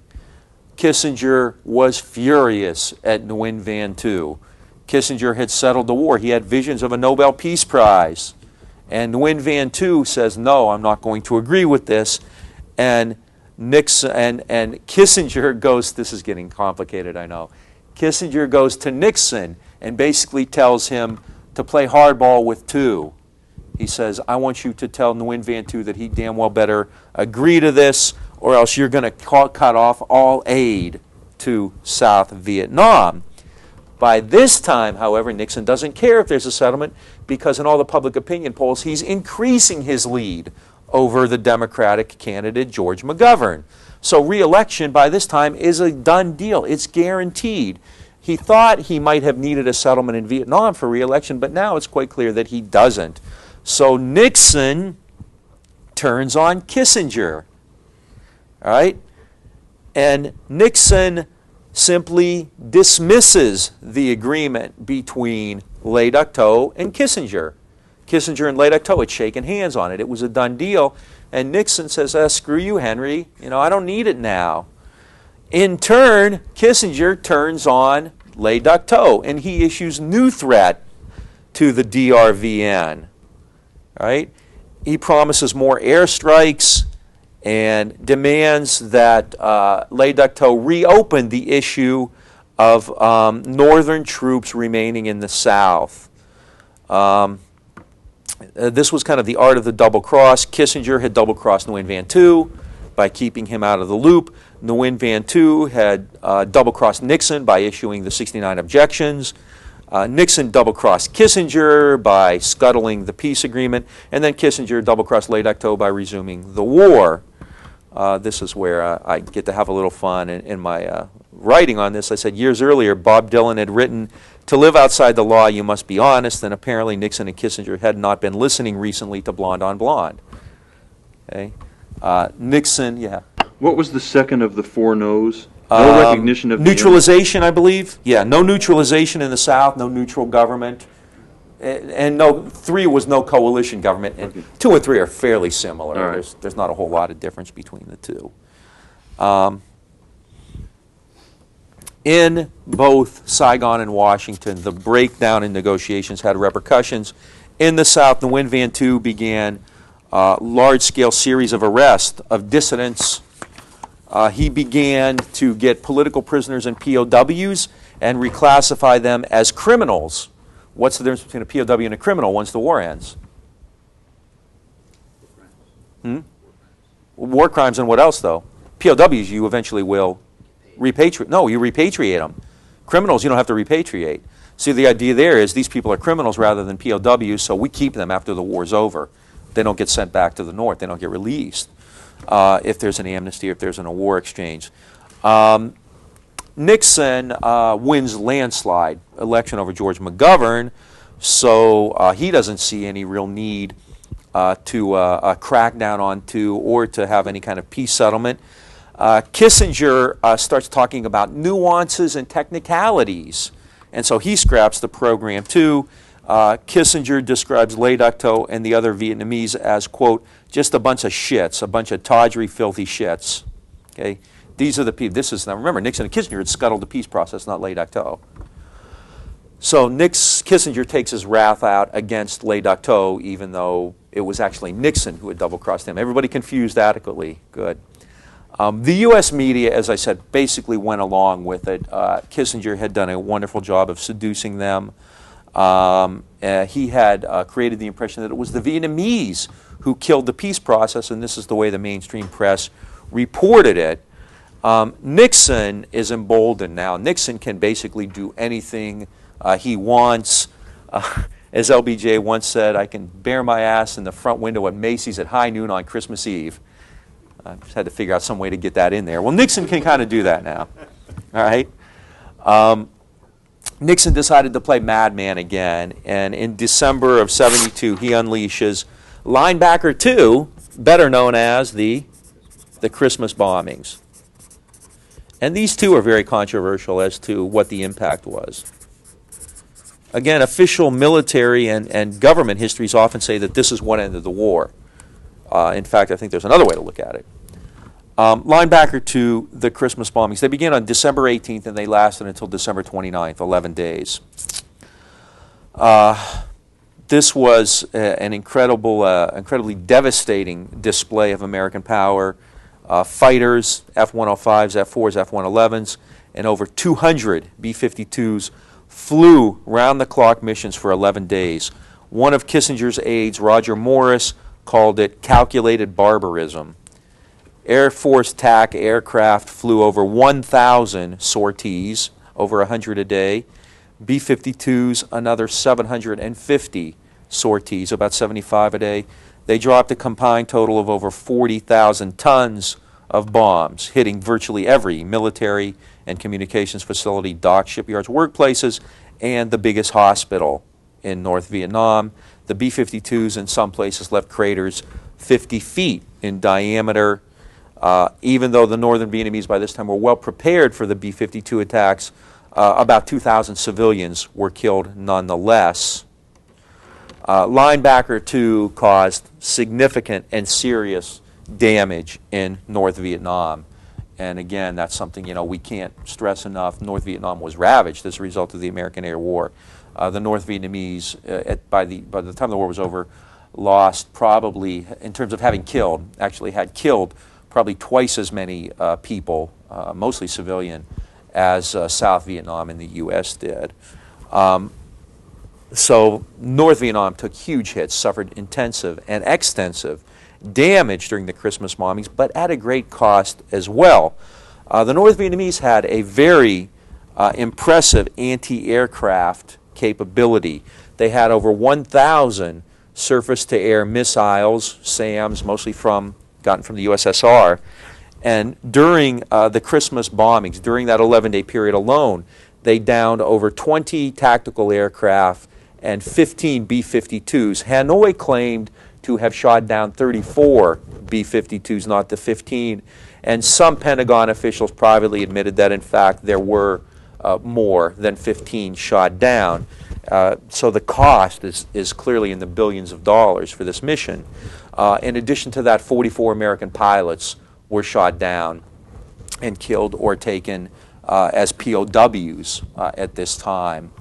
Kissinger was furious at Nguyen Van Thu. Kissinger had settled the war. He had visions of a Nobel Peace Prize. And Nguyen Van Thu says, no, I'm not going to agree with this. And Nixon and Kissinger goes, this is getting complicated, I know. Kissinger goes to Nixon and basically tells him to play hardball with Thu. He says, I want you to tell Nguyen Van Thu that he damn well better agree to this, or else you're going to cut off all aid to South Vietnam. By this time, however, Nixon doesn't care if there's a settlement, because in all the public opinion polls, he's increasing his lead over the Democratic candidate, George McGovern. So re-election by this time is a done deal. It's guaranteed. He thought he might have needed a settlement in Vietnam for re-election, but now it's quite clear that he doesn't. So Nixon turns on Kissinger. All right? And Nixon simply dismisses the agreement between Le Duc Tho and Kissinger. Kissinger and Le Duc Tho had shaken hands on it. It was a done deal. And Nixon says, screw you, Henry. You know, I don't need it now. In turn, Kissinger turns on Le Duc Tho, and he issues new threat to the DRVN. Right? He promises more airstrikes and demands that Le Duc Tho reopen the issue of northern troops remaining in the south. This was kind of the art of the double cross. Kissinger had double crossed Nguyen Van Tu by keeping him out of the loop. Nguyen Van Tu had double crossed Nixon by issuing the 69 objections. Nixon double-crossed Kissinger by scuttling the peace agreement, and then Kissinger double-crossed Le Duc Tho by resuming the war. This is where I get to have a little fun in my writing on this. I said years earlier, Bob Dylan had written, "To live outside the law, you must be honest," and apparently Nixon and Kissinger had not been listening recently to Blonde on Blonde. Okay. Nixon, yeah. What was the second of the four no's? No recognition of neutralization, I believe. Yeah, no neutralization in the South, no neutral government, and no. 3 was no coalition government, and okay. 2 and 3 are fairly similar. Right. There's not a whole lot of difference between the two. In both Saigon and Washington, the breakdown in negotiations had repercussions. In the South, Nguyen Van Tu began a large-scale series of arrests of dissidents. He began to get political prisoners and POWs and reclassify them as criminals. What's the difference between a POW and a criminal once the war ends? War crimes and what else, though? POWs you eventually will repatriate. No, you repatriate them. Criminals you don't have to repatriate. See, the idea there is these people are criminals rather than POWs, so we keep them after the war's over. They don't get sent back to the North. They don't get released. If there's an amnesty, if there's a war exchange. Nixon wins landslide election over George McGovern, so he doesn't see any real need to crack down onto or to have any kind of peace settlement. Kissinger starts talking about nuances and technicalities, and so he scraps the program too. Kissinger describes Le Duc Tho and the other Vietnamese as, quote, just a bunch of shits, a bunch of tawdry, filthy shits. Okay? These are the people. This is, now remember, Nixon and Kissinger had scuttled the peace process, not Le Duc Tho. So Kissinger takes his wrath out against Le Duc Tho, even though it was actually Nixon who had double-crossed him. Everybody confused adequately. Good. The U.S. media, as I said, basically went along with it. Kissinger had done a wonderful job of seducing them. He had created the impression that it was the Vietnamese who killed the peace process, and this is the way the mainstream press reported it. Nixon is emboldened now. Nixon can basically do anything he wants. As LBJ once said, I can bear my ass in the front window at Macy's at high noon on Christmas Eve. I just had to figure out some way to get that in there. Well, Nixon can kind of do that now. All right? Nixon decided to play madman again, and in December of '72, he unleashes Linebacker 2, better known as the Christmas bombings. And these two are very controversial as to what the impact was. Again, official military and government histories often say that this is what ended the war. In fact, I think there's another way to look at it. Linebacker 2, the Christmas bombings. They began on December 18th and they lasted until December 29th, 11 days. This was an incredibly devastating display of American power. Fighters, F-105s, F-4s, F-111s, and over 200 B-52s flew round-the-clock missions for 11 days. One of Kissinger's aides, Roger Morris, called it calculated barbarism. Air Force TAC aircraft flew over 1,000 sorties, over 100 a day. B-52s, another 750 sorties, about 75 a day. They dropped a combined total of over 40,000 tons of bombs, hitting virtually every military and communications facility, docks, shipyards, workplaces, and the biggest hospital in North Vietnam. The B-52s in some places left craters 50 feet in diameter. Even though the northern Vietnamese by this time were well prepared for the B-52 attacks, about 2,000 civilians were killed nonetheless. Linebacker 2 caused significant and serious damage in North Vietnam. And again, that's something, you know, we can't stress enough. North Vietnam was ravaged as a result of the American air war. The North Vietnamese, by the time the war was over, lost probably, in terms of having killed, actually had killed probably twice as many people, mostly civilian, as South Vietnam and the U.S. did. So North Vietnam took huge hits, suffered intensive and extensive damage during the Christmas bombings, but at a great cost as well. The North Vietnamese had a very impressive anti-aircraft capability. They had over 1,000 surface-to-air missiles, SAMs, mostly gotten from the USSR. And during the Christmas bombings, during that 11-day period alone, they downed over 20 tactical aircraft and 15 B-52s. Hanoi claimed to have shot down 34 B-52s, not the 15. And some Pentagon officials privately admitted that, in fact, there were more than 15 shot down. So the cost is clearly in the billions of dollars for this mission. In addition to that, 44 American pilots were shot down and killed or taken as POWs at this time.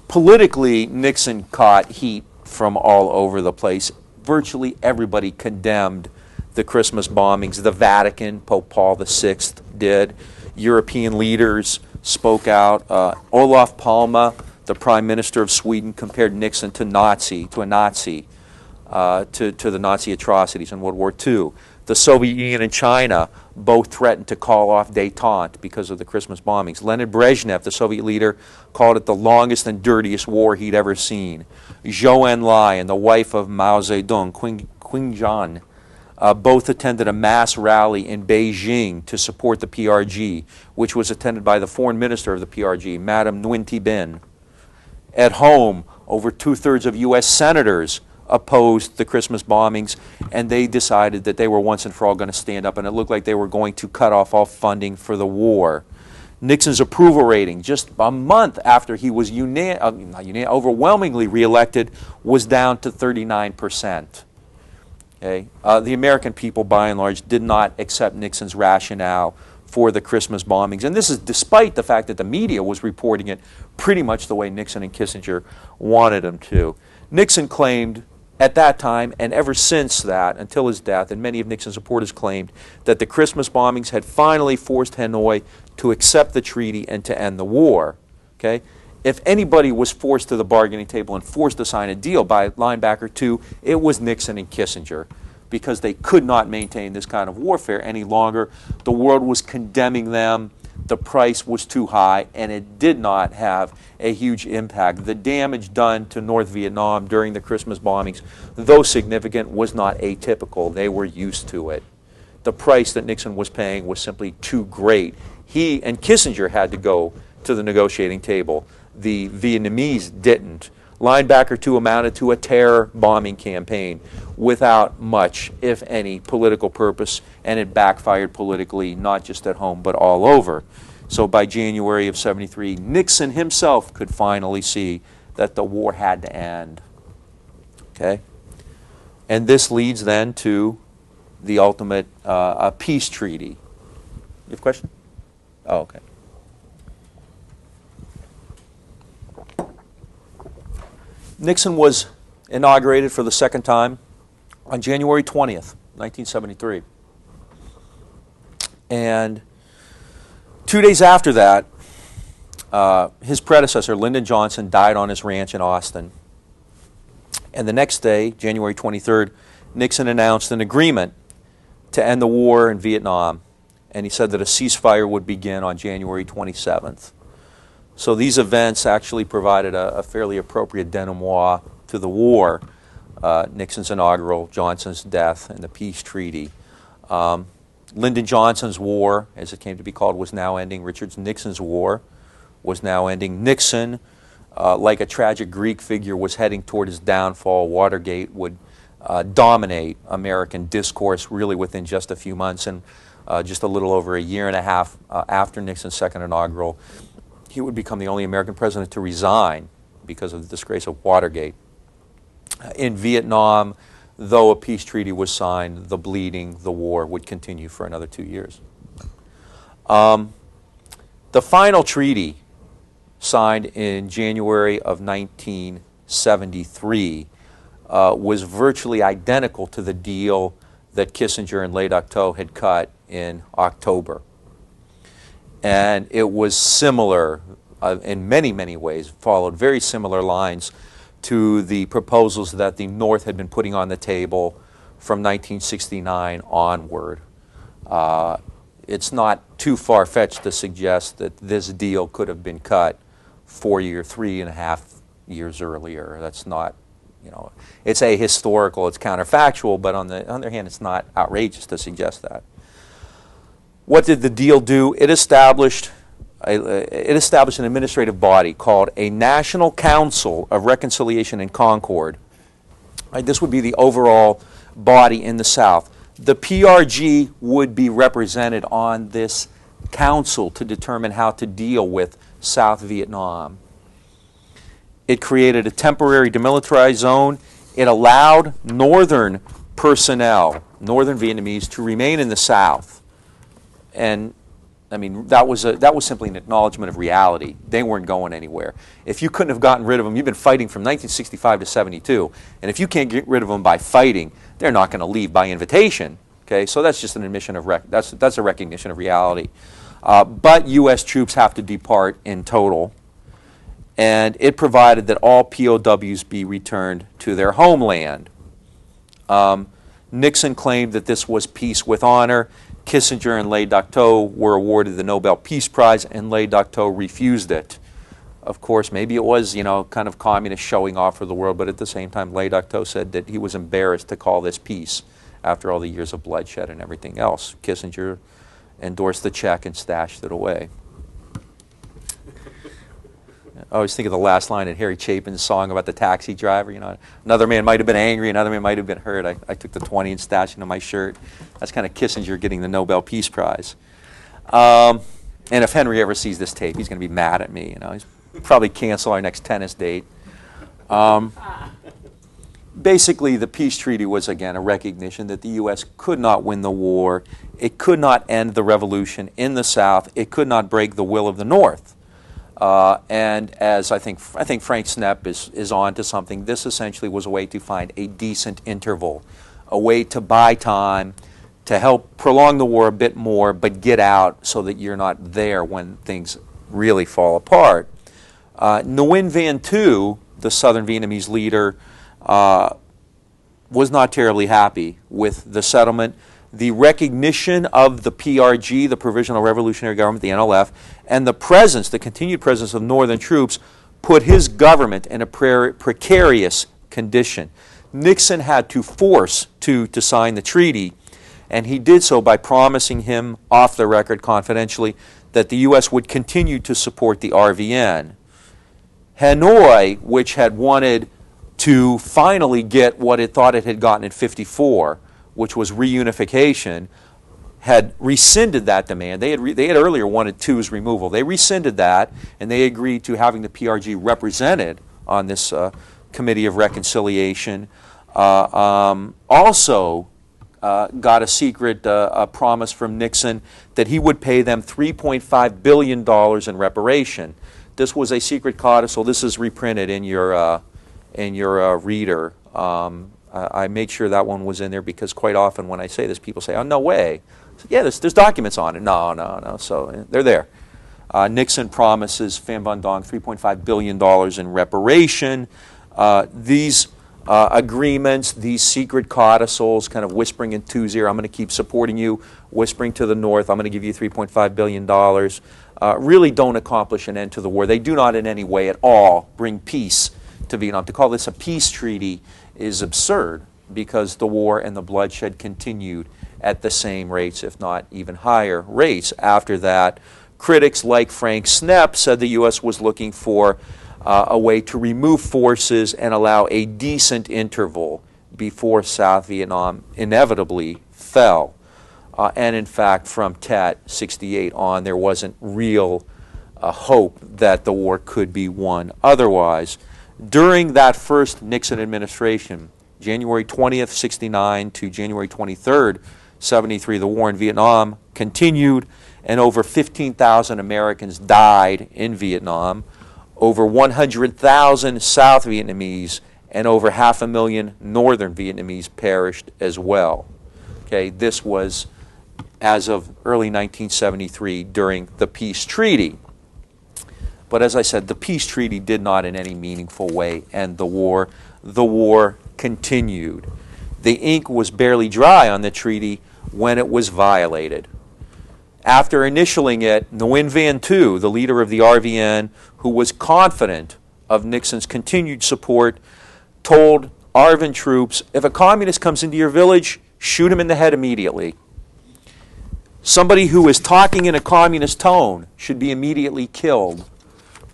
Politically, Nixon caught heat from all over the place. Virtually everybody condemned the Christmas bombings. The Vatican, Pope Paul VI did. European leaders spoke out. Olof Palme, the Prime Minister of Sweden, compared Nixon to a Nazi, to the Nazi atrocities in World War II. The Soviet Union and China both threatened to call off détente because of the Christmas bombings. Leonid Brezhnev, the Soviet leader, called it the longest and dirtiest war he'd ever seen. Zhou Enlai and the wife of Mao Zedong, Qing Zhan, both attended a mass rally in Beijing to support the PRG, which was attended by the foreign minister of the PRG, Madame Nguyen Thi Binh. At home, over two-thirds of U.S. senators opposed the Christmas bombings, and they decided that they were once and for all going to stand up, and it looked like they were going to cut off all funding for the war. Nixon's approval rating, just a month after he was overwhelmingly reelected, was down to 39%. Okay? The American people, by and large, did not accept Nixon's rationale for the Christmas bombings. And this is despite the fact that the media was reporting it pretty much the way Nixon and Kissinger wanted them to. Nixon claimed at that time, and ever since that, until his death, and many of Nixon's supporters claimed, that the Christmas bombings had finally forced Hanoi to accept the treaty and to end the war. Okay? If anybody was forced to the bargaining table and forced to sign a deal by Linebacker 2, it was Nixon and Kissinger, because they could not maintain this kind of warfare any longer. The world was condemning them. The price was too high, and it did not have a huge impact. The damage done to North Vietnam during the Christmas bombings, though significant, was not atypical. They were used to it. The price that Nixon was paying was simply too great. He and Kissinger had to go to the negotiating table. The Vietnamese didn't. Linebacker 2 amounted to a terror bombing campaign without much, if any, political purpose, and it backfired politically, not just at home, but all over. So by January of '73, Nixon himself could finally see that the war had to end. Okay? And this leads then to the ultimate peace treaty. You have a question? Oh, okay. Nixon was inaugurated for the second time on January 20th, 1973. And 2 days after that, his predecessor, Lyndon Johnson, died on his ranch in Austin. And the next day, January 23rd, Nixon announced an agreement to end the war in Vietnam. And he said that a ceasefire would begin on January 27th. So these events actually provided a fairly appropriate denouement to the war, Nixon's inaugural, Johnson's death, and the peace treaty. Lyndon Johnson's war, as it came to be called, was now ending. Nixon's war was now ending. Nixon, like a tragic Greek figure, was heading toward his downfall. Watergate would dominate American discourse really within just a few months. And just a little over a year and a half after Nixon's second inaugural, he would become the only American president to resign because of the disgrace of Watergate. In Vietnam, though a peace treaty was signed, the bleeding, the war would continue for another 2 years. The final treaty, signed in January of 1973, was virtually identical to the deal that Kissinger and Le Duc Tho had cut in October. And it was similar in many, many ways, followed very similar lines to the proposals that the North had been putting on the table from 1969 onward. It's not too far-fetched to suggest that this deal could have been cut 3.5 years earlier. That's not, you know, it's ahistorical, it's counterfactual, but on the other hand, it's not outrageous to suggest that. What did the deal do? It established an administrative body called a National Council of Reconciliation and Concord. This would be the overall body in the South. The PRG would be represented on this council to determine how to deal with South Vietnam. It created a temporary demilitarized zone. It allowed northern personnel, northern Vietnamese, to remain in the South. And I mean, that was simply an acknowledgement of reality. They weren't going anywhere. If you couldn't have gotten rid of them, you've been fighting from 1965 to 72, and if you can't get rid of them by fighting, they're not going to leave by invitation. Okay, so that's just an admission of that's a recognition of reality. But U.S. troops have to depart in total, and it provided that all POWs be returned to their homeland. Nixon claimed that this was peace with honor. Kissinger and Le Duc Tho were awarded the Nobel Peace Prize, and Le Duc Tho refused it. Of course, maybe it was, you know, kind of communist showing off for the world, but at the same time, Le Duc Tho said that he was embarrassed to call this peace after all the years of bloodshed and everything else. Kissinger endorsed the check and stashed it away. I always think of the last line in Harry Chapin's song about the taxi driver. You know, another man might have been angry, another man might have been hurt. I took the 20 and stashed it into my shirt. That's kind of Kissinger getting the Nobel Peace Prize. And if Henry ever sees this tape, he's going to be mad at me. You know, he's probably cancel our next tennis date. Basically, the peace treaty was, again, a recognition that the U.S. could not win the war. It could not end the revolution in the South. It could not break the will of the North. And as I think Frank Snepp is on to something, this essentially was a way to find a decent interval, a way to buy time, to help prolong the war a bit more, but get out so that you're not there when things really fall apart. Nguyen Van Thu, the Southern Vietnamese leader, was not terribly happy with the settlement. The recognition of the PRG, the Provisional Revolutionary Government, the NLF, and the presence, the continued presence of northern troops, put his government in a precarious condition. Nixon had to force to sign the treaty, and he did so by promising him, off the record confidentially, that the U.S. would continue to support the RVN. Hanoi, which had wanted to finally get what it thought it had gotten in '54, which was reunification, had rescinded that demand. They had earlier wanted Thu's removal. They rescinded that, and they agreed to having the PRG represented on this Committee of Reconciliation. Also got a secret promise from Nixon that he would pay them $3.5 billion in reparation. This was a secret codicil. This is reprinted in your reader. I made sure that one was in there because quite often when I say this, people say, "Oh, no way." So, yeah, there's documents on it. No. So they're there. Nixon promises Pham Van Dong $3.5 billion in reparation. These agreements, these secret codicils, kind of whispering in Thu's ear, "I'm going to keep supporting you," whispering to the North, "I'm going to give you $3.5 billion, really don't accomplish an end to the war. They do not in any way at all bring peace to Vietnam. To call this a peace treaty is absurd because the war and the bloodshed continued at the same rates, if not even higher rates. After that, critics like Frank Snepp said the U.S. was looking for a way to remove forces and allow a decent interval before South Vietnam inevitably fell. And in fact, from Tet 68 on, there wasn't real hope that the war could be won otherwise. During that first Nixon administration, January 20th, 69 to January 23rd, 73, the war in Vietnam continued, and over 15,000 Americans died in Vietnam. Over 100,000 South Vietnamese and over 500,000 Northern Vietnamese perished as well. Okay, this was as of early 1973 during the peace treaty. But as I said, the peace treaty did not in any meaningful way end the war. The war continued. The ink was barely dry on the treaty when it was violated. After initialing it, Nguyen Van Tu, the leader of the RVN, who was confident of Nixon's continued support, told RVN troops, if a communist comes into your village, shoot him in the head immediately. Somebody who is talking in a communist tone should be immediately killed.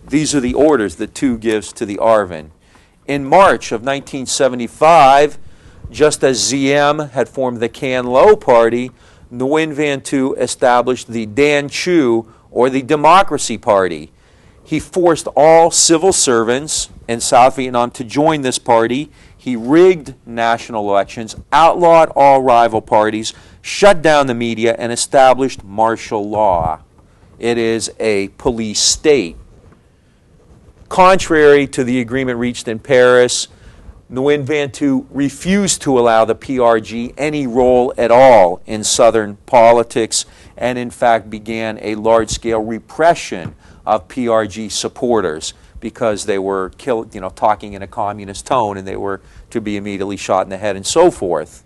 These are the orders that Tu gives to the RVN. In March of 1975, just as ZM had formed the Can Lo Party, Nguyen Van Tu established the Dan Chu, or the Democracy Party. He forced all civil servants in South Vietnam to join this party. He rigged national elections, outlawed all rival parties, shut down the media, and established martial law. It is a police state. Contrary to the agreement reached in Paris, Nguyen Van Tu refused to allow the PRG any role at all in Southern politics, and in fact began a large-scale repression of PRG supporters because they were talking in a communist tone, and they were to be immediately shot in the head and so forth.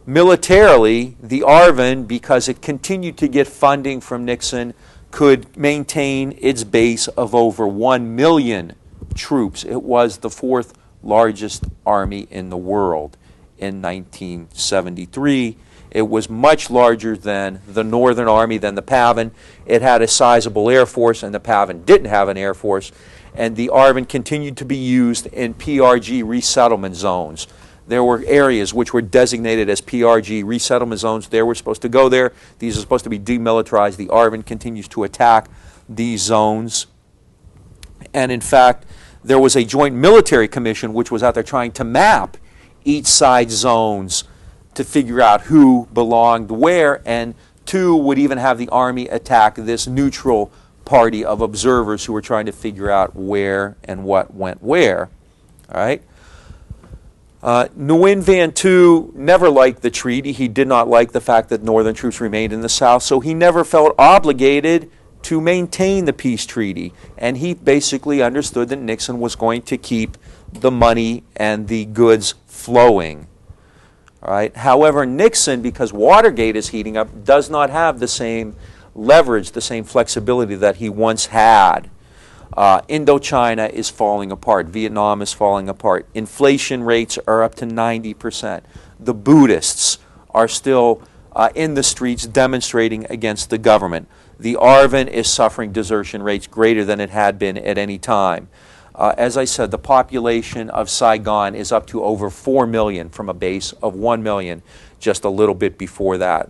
Militarily, the RVN, because it continued to get funding from Nixon, could maintain its base of over 1 million troops. It was the fourth largest army in the world in 1973. It was much larger than the Northern Army, than the PAVN. It had a sizable air force, and the PAVN didn't have an air force. And the RVN continued to be used in PRG resettlement zones. There were areas which were designated as PRG resettlement zones. They were supposed to go there. These are supposed to be demilitarized. The RVN continues to attack these zones. And in fact, there was a joint military commission which was out there trying to map each side's zones to figure out who belonged where, and Tu would even have the army attack this neutral party of observers who were trying to figure out where and what went where. All right. Nguyen Van Tu never liked the treaty. He did not like the fact that Northern troops remained in the South, so he never felt obligated to maintain the peace treaty. And he basically understood that Nixon was going to keep the money and the goods flowing. All right. However, Nixon, because Watergate is heating up, does not have the same leverage, the same flexibility that he once had. Indochina is falling apart. Vietnam is falling apart. Inflation rates are up to 90%. The Buddhists are still in the streets demonstrating against the government. The RVN is suffering desertion rates greater than it had been at any time. As I said, the population of Saigon is up to over 4 million from a base of 1 million just a little bit before that.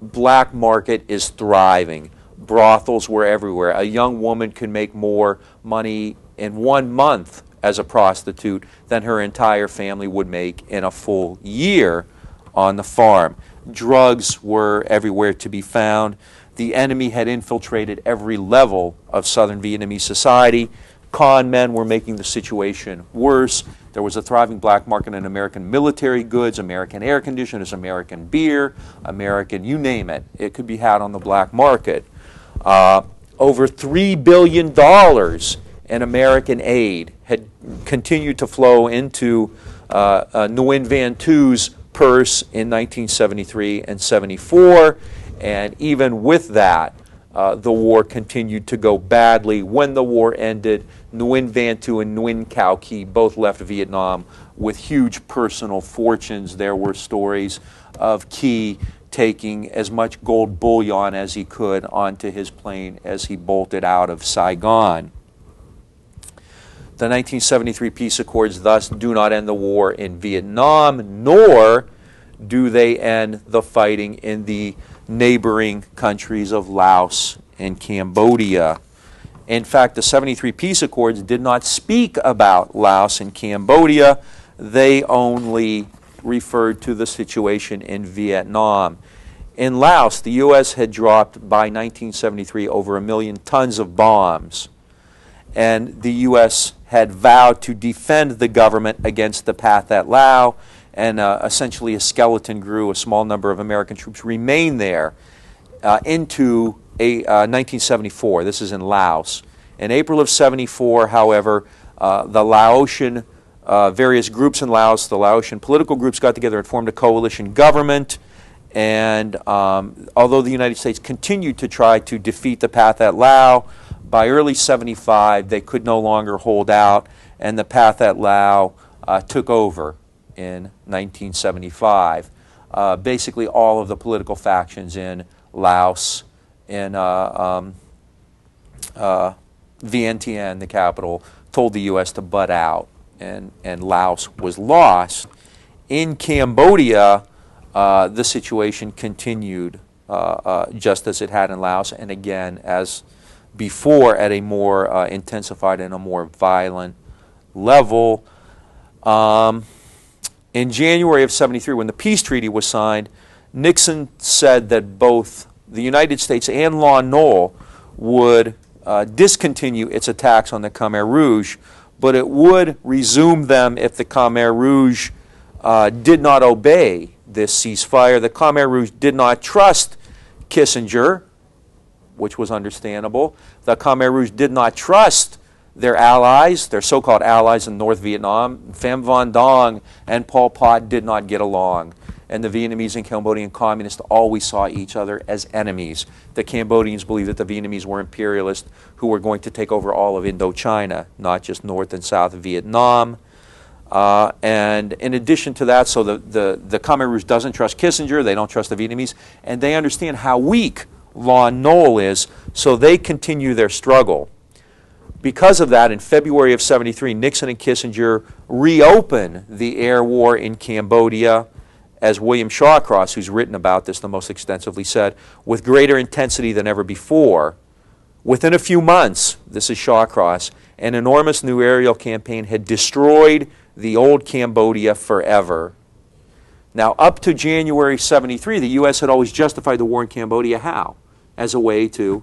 Black market is thriving. Brothels were everywhere. A young woman could make more money in 1 month as a prostitute than her entire family would make in a full year on the farm. Drugs were everywhere to be found. The enemy had infiltrated every level of Southern Vietnamese society. Con men were making the situation worse. There was a thriving black market in American military goods, American air conditioners, American beer, American, you name it. It could be had on the black market. Over $3 billion in American aid had continued to flow into Nguyen Van Tu's purse in 1973 and 74, and even with that, the war continued to go badly. When the war ended, Nguyen Van Tu and Nguyen Cao Ky both left Vietnam with huge personal fortunes. There were stories of Ky taking as much gold bullion as he could onto his plane as he bolted out of Saigon. The 1973 peace accords thus do not end the war in Vietnam, nor do they end the fighting in the neighboring countries of Laos and Cambodia. In fact, the 73 peace accords did not speak about Laos and Cambodia. They only referred to the situation in Vietnam. In Laos, the U.S. had dropped by 1973 over 1 million tons of bombs, and the U.S. had vowed to defend the government against the Pathet Lao, and essentially a skeleton grew. A small number of American troops remained there into 1974. This is in Laos. In April of 74, however, the Laotian various groups in Laos, the Laotian political groups got together and formed a coalition government. And although the United States continued to try to defeat the Pathet Lao, by early 75 they could no longer hold out, and the Pathet Lao took over in 1975. Basically all of the political factions in Laos, in Vientiane, the capital, told the U.S. to butt out, and Laos was lost. In Cambodia, the situation continued just as it had in Laos, and again, as before, at a more intensified and a more violent level. In January of 73, when the peace treaty was signed, Nixon said that both the United States and Lon Nol would discontinue its attacks on the Khmer Rouge, but it would resume them if the Khmer Rouge did not obey this ceasefire. The Khmer Rouge did not trust Kissinger, which was understandable. The Khmer Rouge did not trust their allies, their so-called allies in North Vietnam. Pham Van Dong and Pol Pot did not get along, and the Vietnamese and Cambodian communists always saw each other as enemies. The Cambodians believed that the Vietnamese were imperialists who were going to take over all of Indochina, not just North and South Vietnam. And in addition to that, so the Khmer Rouge doesn't trust Kissinger, they don't trust the Vietnamese, and they understand how weak Lon Nol is, so they continue their struggle. Because of that, in February of 73, Nixon and Kissinger reopen the air war in Cambodia, as William Shawcross, who's written about this the most extensively, said, with greater intensity than ever before. Within a few months, this is Shawcross, an enormous new aerial campaign had destroyed the old Cambodia forever. Now, up to January 73, the U.S. had always justified the war in Cambodia. How? As a way to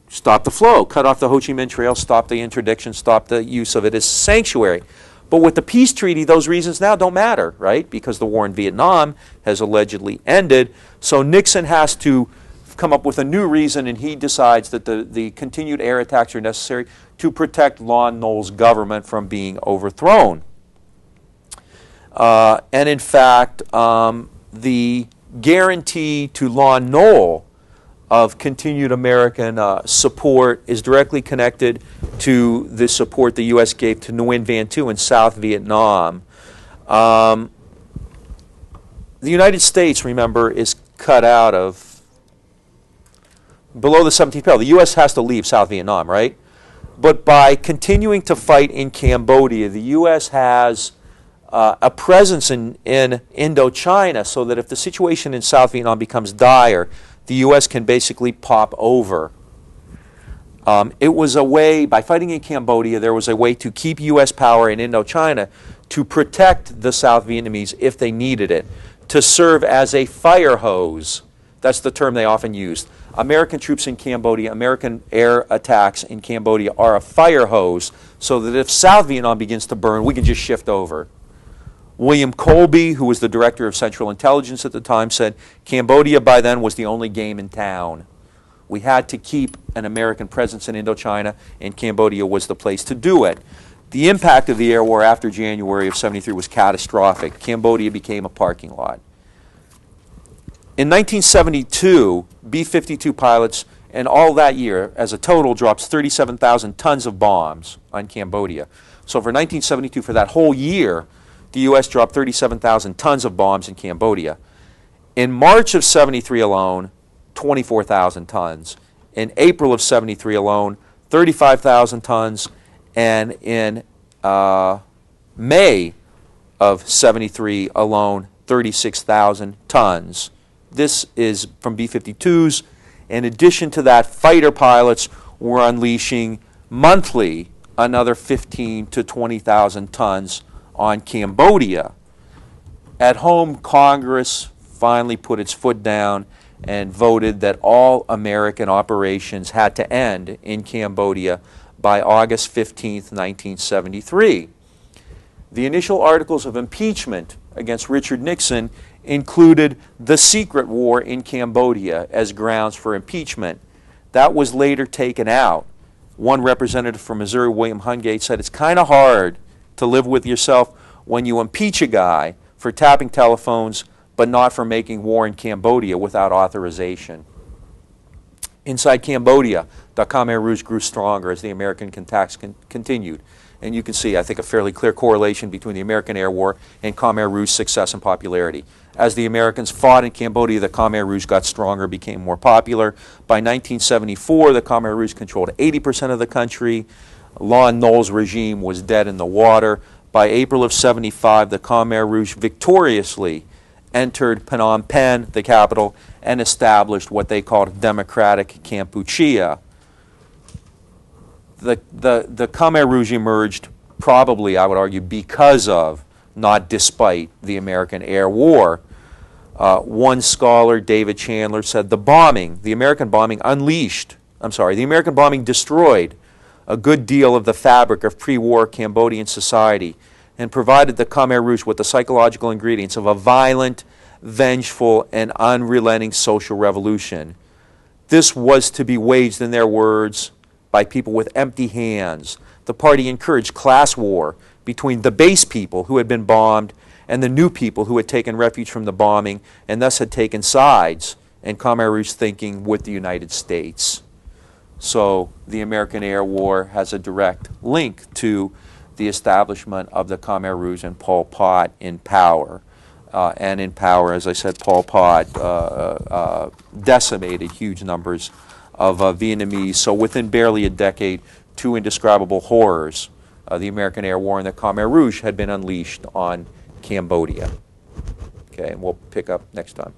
stop the flow, cut off the Ho Chi Minh Trail, stop the interdiction, stop the use of it as sanctuary. But with the peace treaty, those reasons now don't matter, right? Because the war in Vietnam has allegedly ended. So Nixon has to come up with a new reason, and he decides that the continued air attacks are necessary to protect Lon Nol's government from being overthrown. And in fact, the guarantee to Lon Nol of continued American support is directly connected to the support the U.S. gave to Nguyen Van Thu in South Vietnam. The United States, remember, is cut out of below the 17th parallel. The U.S. has to leave South Vietnam, right? But by continuing to fight in Cambodia, the U.S. has a presence in Indochina, so that if the situation in South Vietnam becomes dire, the U.S. can basically pop over. It was a way, by fighting in Cambodia, there was a way to keep U.S. power in Indochina to protect the South Vietnamese if they needed it, to serve as a fire hose. That's the term they often used. American troops in Cambodia, American air attacks in Cambodia are a fire hose, so that if South Vietnam begins to burn, we can just shift over. William Colby, who was the director of Central Intelligence at the time, said Cambodia by then was the only game in town. We had to keep an American presence in Indochina, and Cambodia was the place to do it. The impact of the air war after January of 73 was catastrophic. Cambodia became a parking lot. In 1972, B-52 pilots, and all that year, as a total, drops 37,000 tons of bombs on Cambodia. So for 1972, for that whole year, the U.S. dropped 37,000 tons of bombs in Cambodia. In March of 73 alone, 24,000 tons. In April of 73 alone, 35,000 tons. And in May of 73 alone, 36,000 tons. This is from B-52s. In addition to that, fighter pilots were unleashing monthly another 15 to 20,000 tons on Cambodia. At home, Congress finally put its foot down and voted that all American operations had to end in Cambodia by August 15th, 1973. The initial articles of impeachment against Richard Nixon included the secret war in Cambodia as grounds for impeachment. That was later taken out. One representative from Missouri, William Hungate, said it's kind of hard to live with yourself when you impeach a guy for tapping telephones but not for making war in Cambodia without authorization. Inside Cambodia, the Khmer Rouge grew stronger as the American attacks continued. And you can see, I think, a fairly clear correlation between the American Air War and Khmer Rouge's success and popularity. As the Americans fought in Cambodia, the Khmer Rouge got stronger, became more popular. By 1974, the Khmer Rouge controlled 80% of the country. Lon Nol's regime was dead in the water. By April of 75, the Khmer Rouge victoriously entered Phnom Penh, the capital, and established what they called Democratic Kampuchea. The Khmer Rouge emerged probably, I would argue, because of, not despite, the American Air War. One scholar, David Chandler, said the American bombing destroyed a good deal of the fabric of pre-war Cambodian society and provided the Khmer Rouge with the psychological ingredients of a violent, vengeful, and unrelenting social revolution. This was to be waged, in their words, by people with empty hands. The party encouraged class war between the base people who had been bombed and the new people who had taken refuge from the bombing and thus had taken sides in Khmer Rouge thinking with the United States. So the American Air War has a direct link to the establishment of the Khmer Rouge and Pol Pot in power. And in power, as I said, Pol Pot decimated huge numbers of Vietnamese. So within barely a decade, two indescribable horrors, the American Air War and the Khmer Rouge, had been unleashed on Cambodia. Okay, and we'll pick up next time.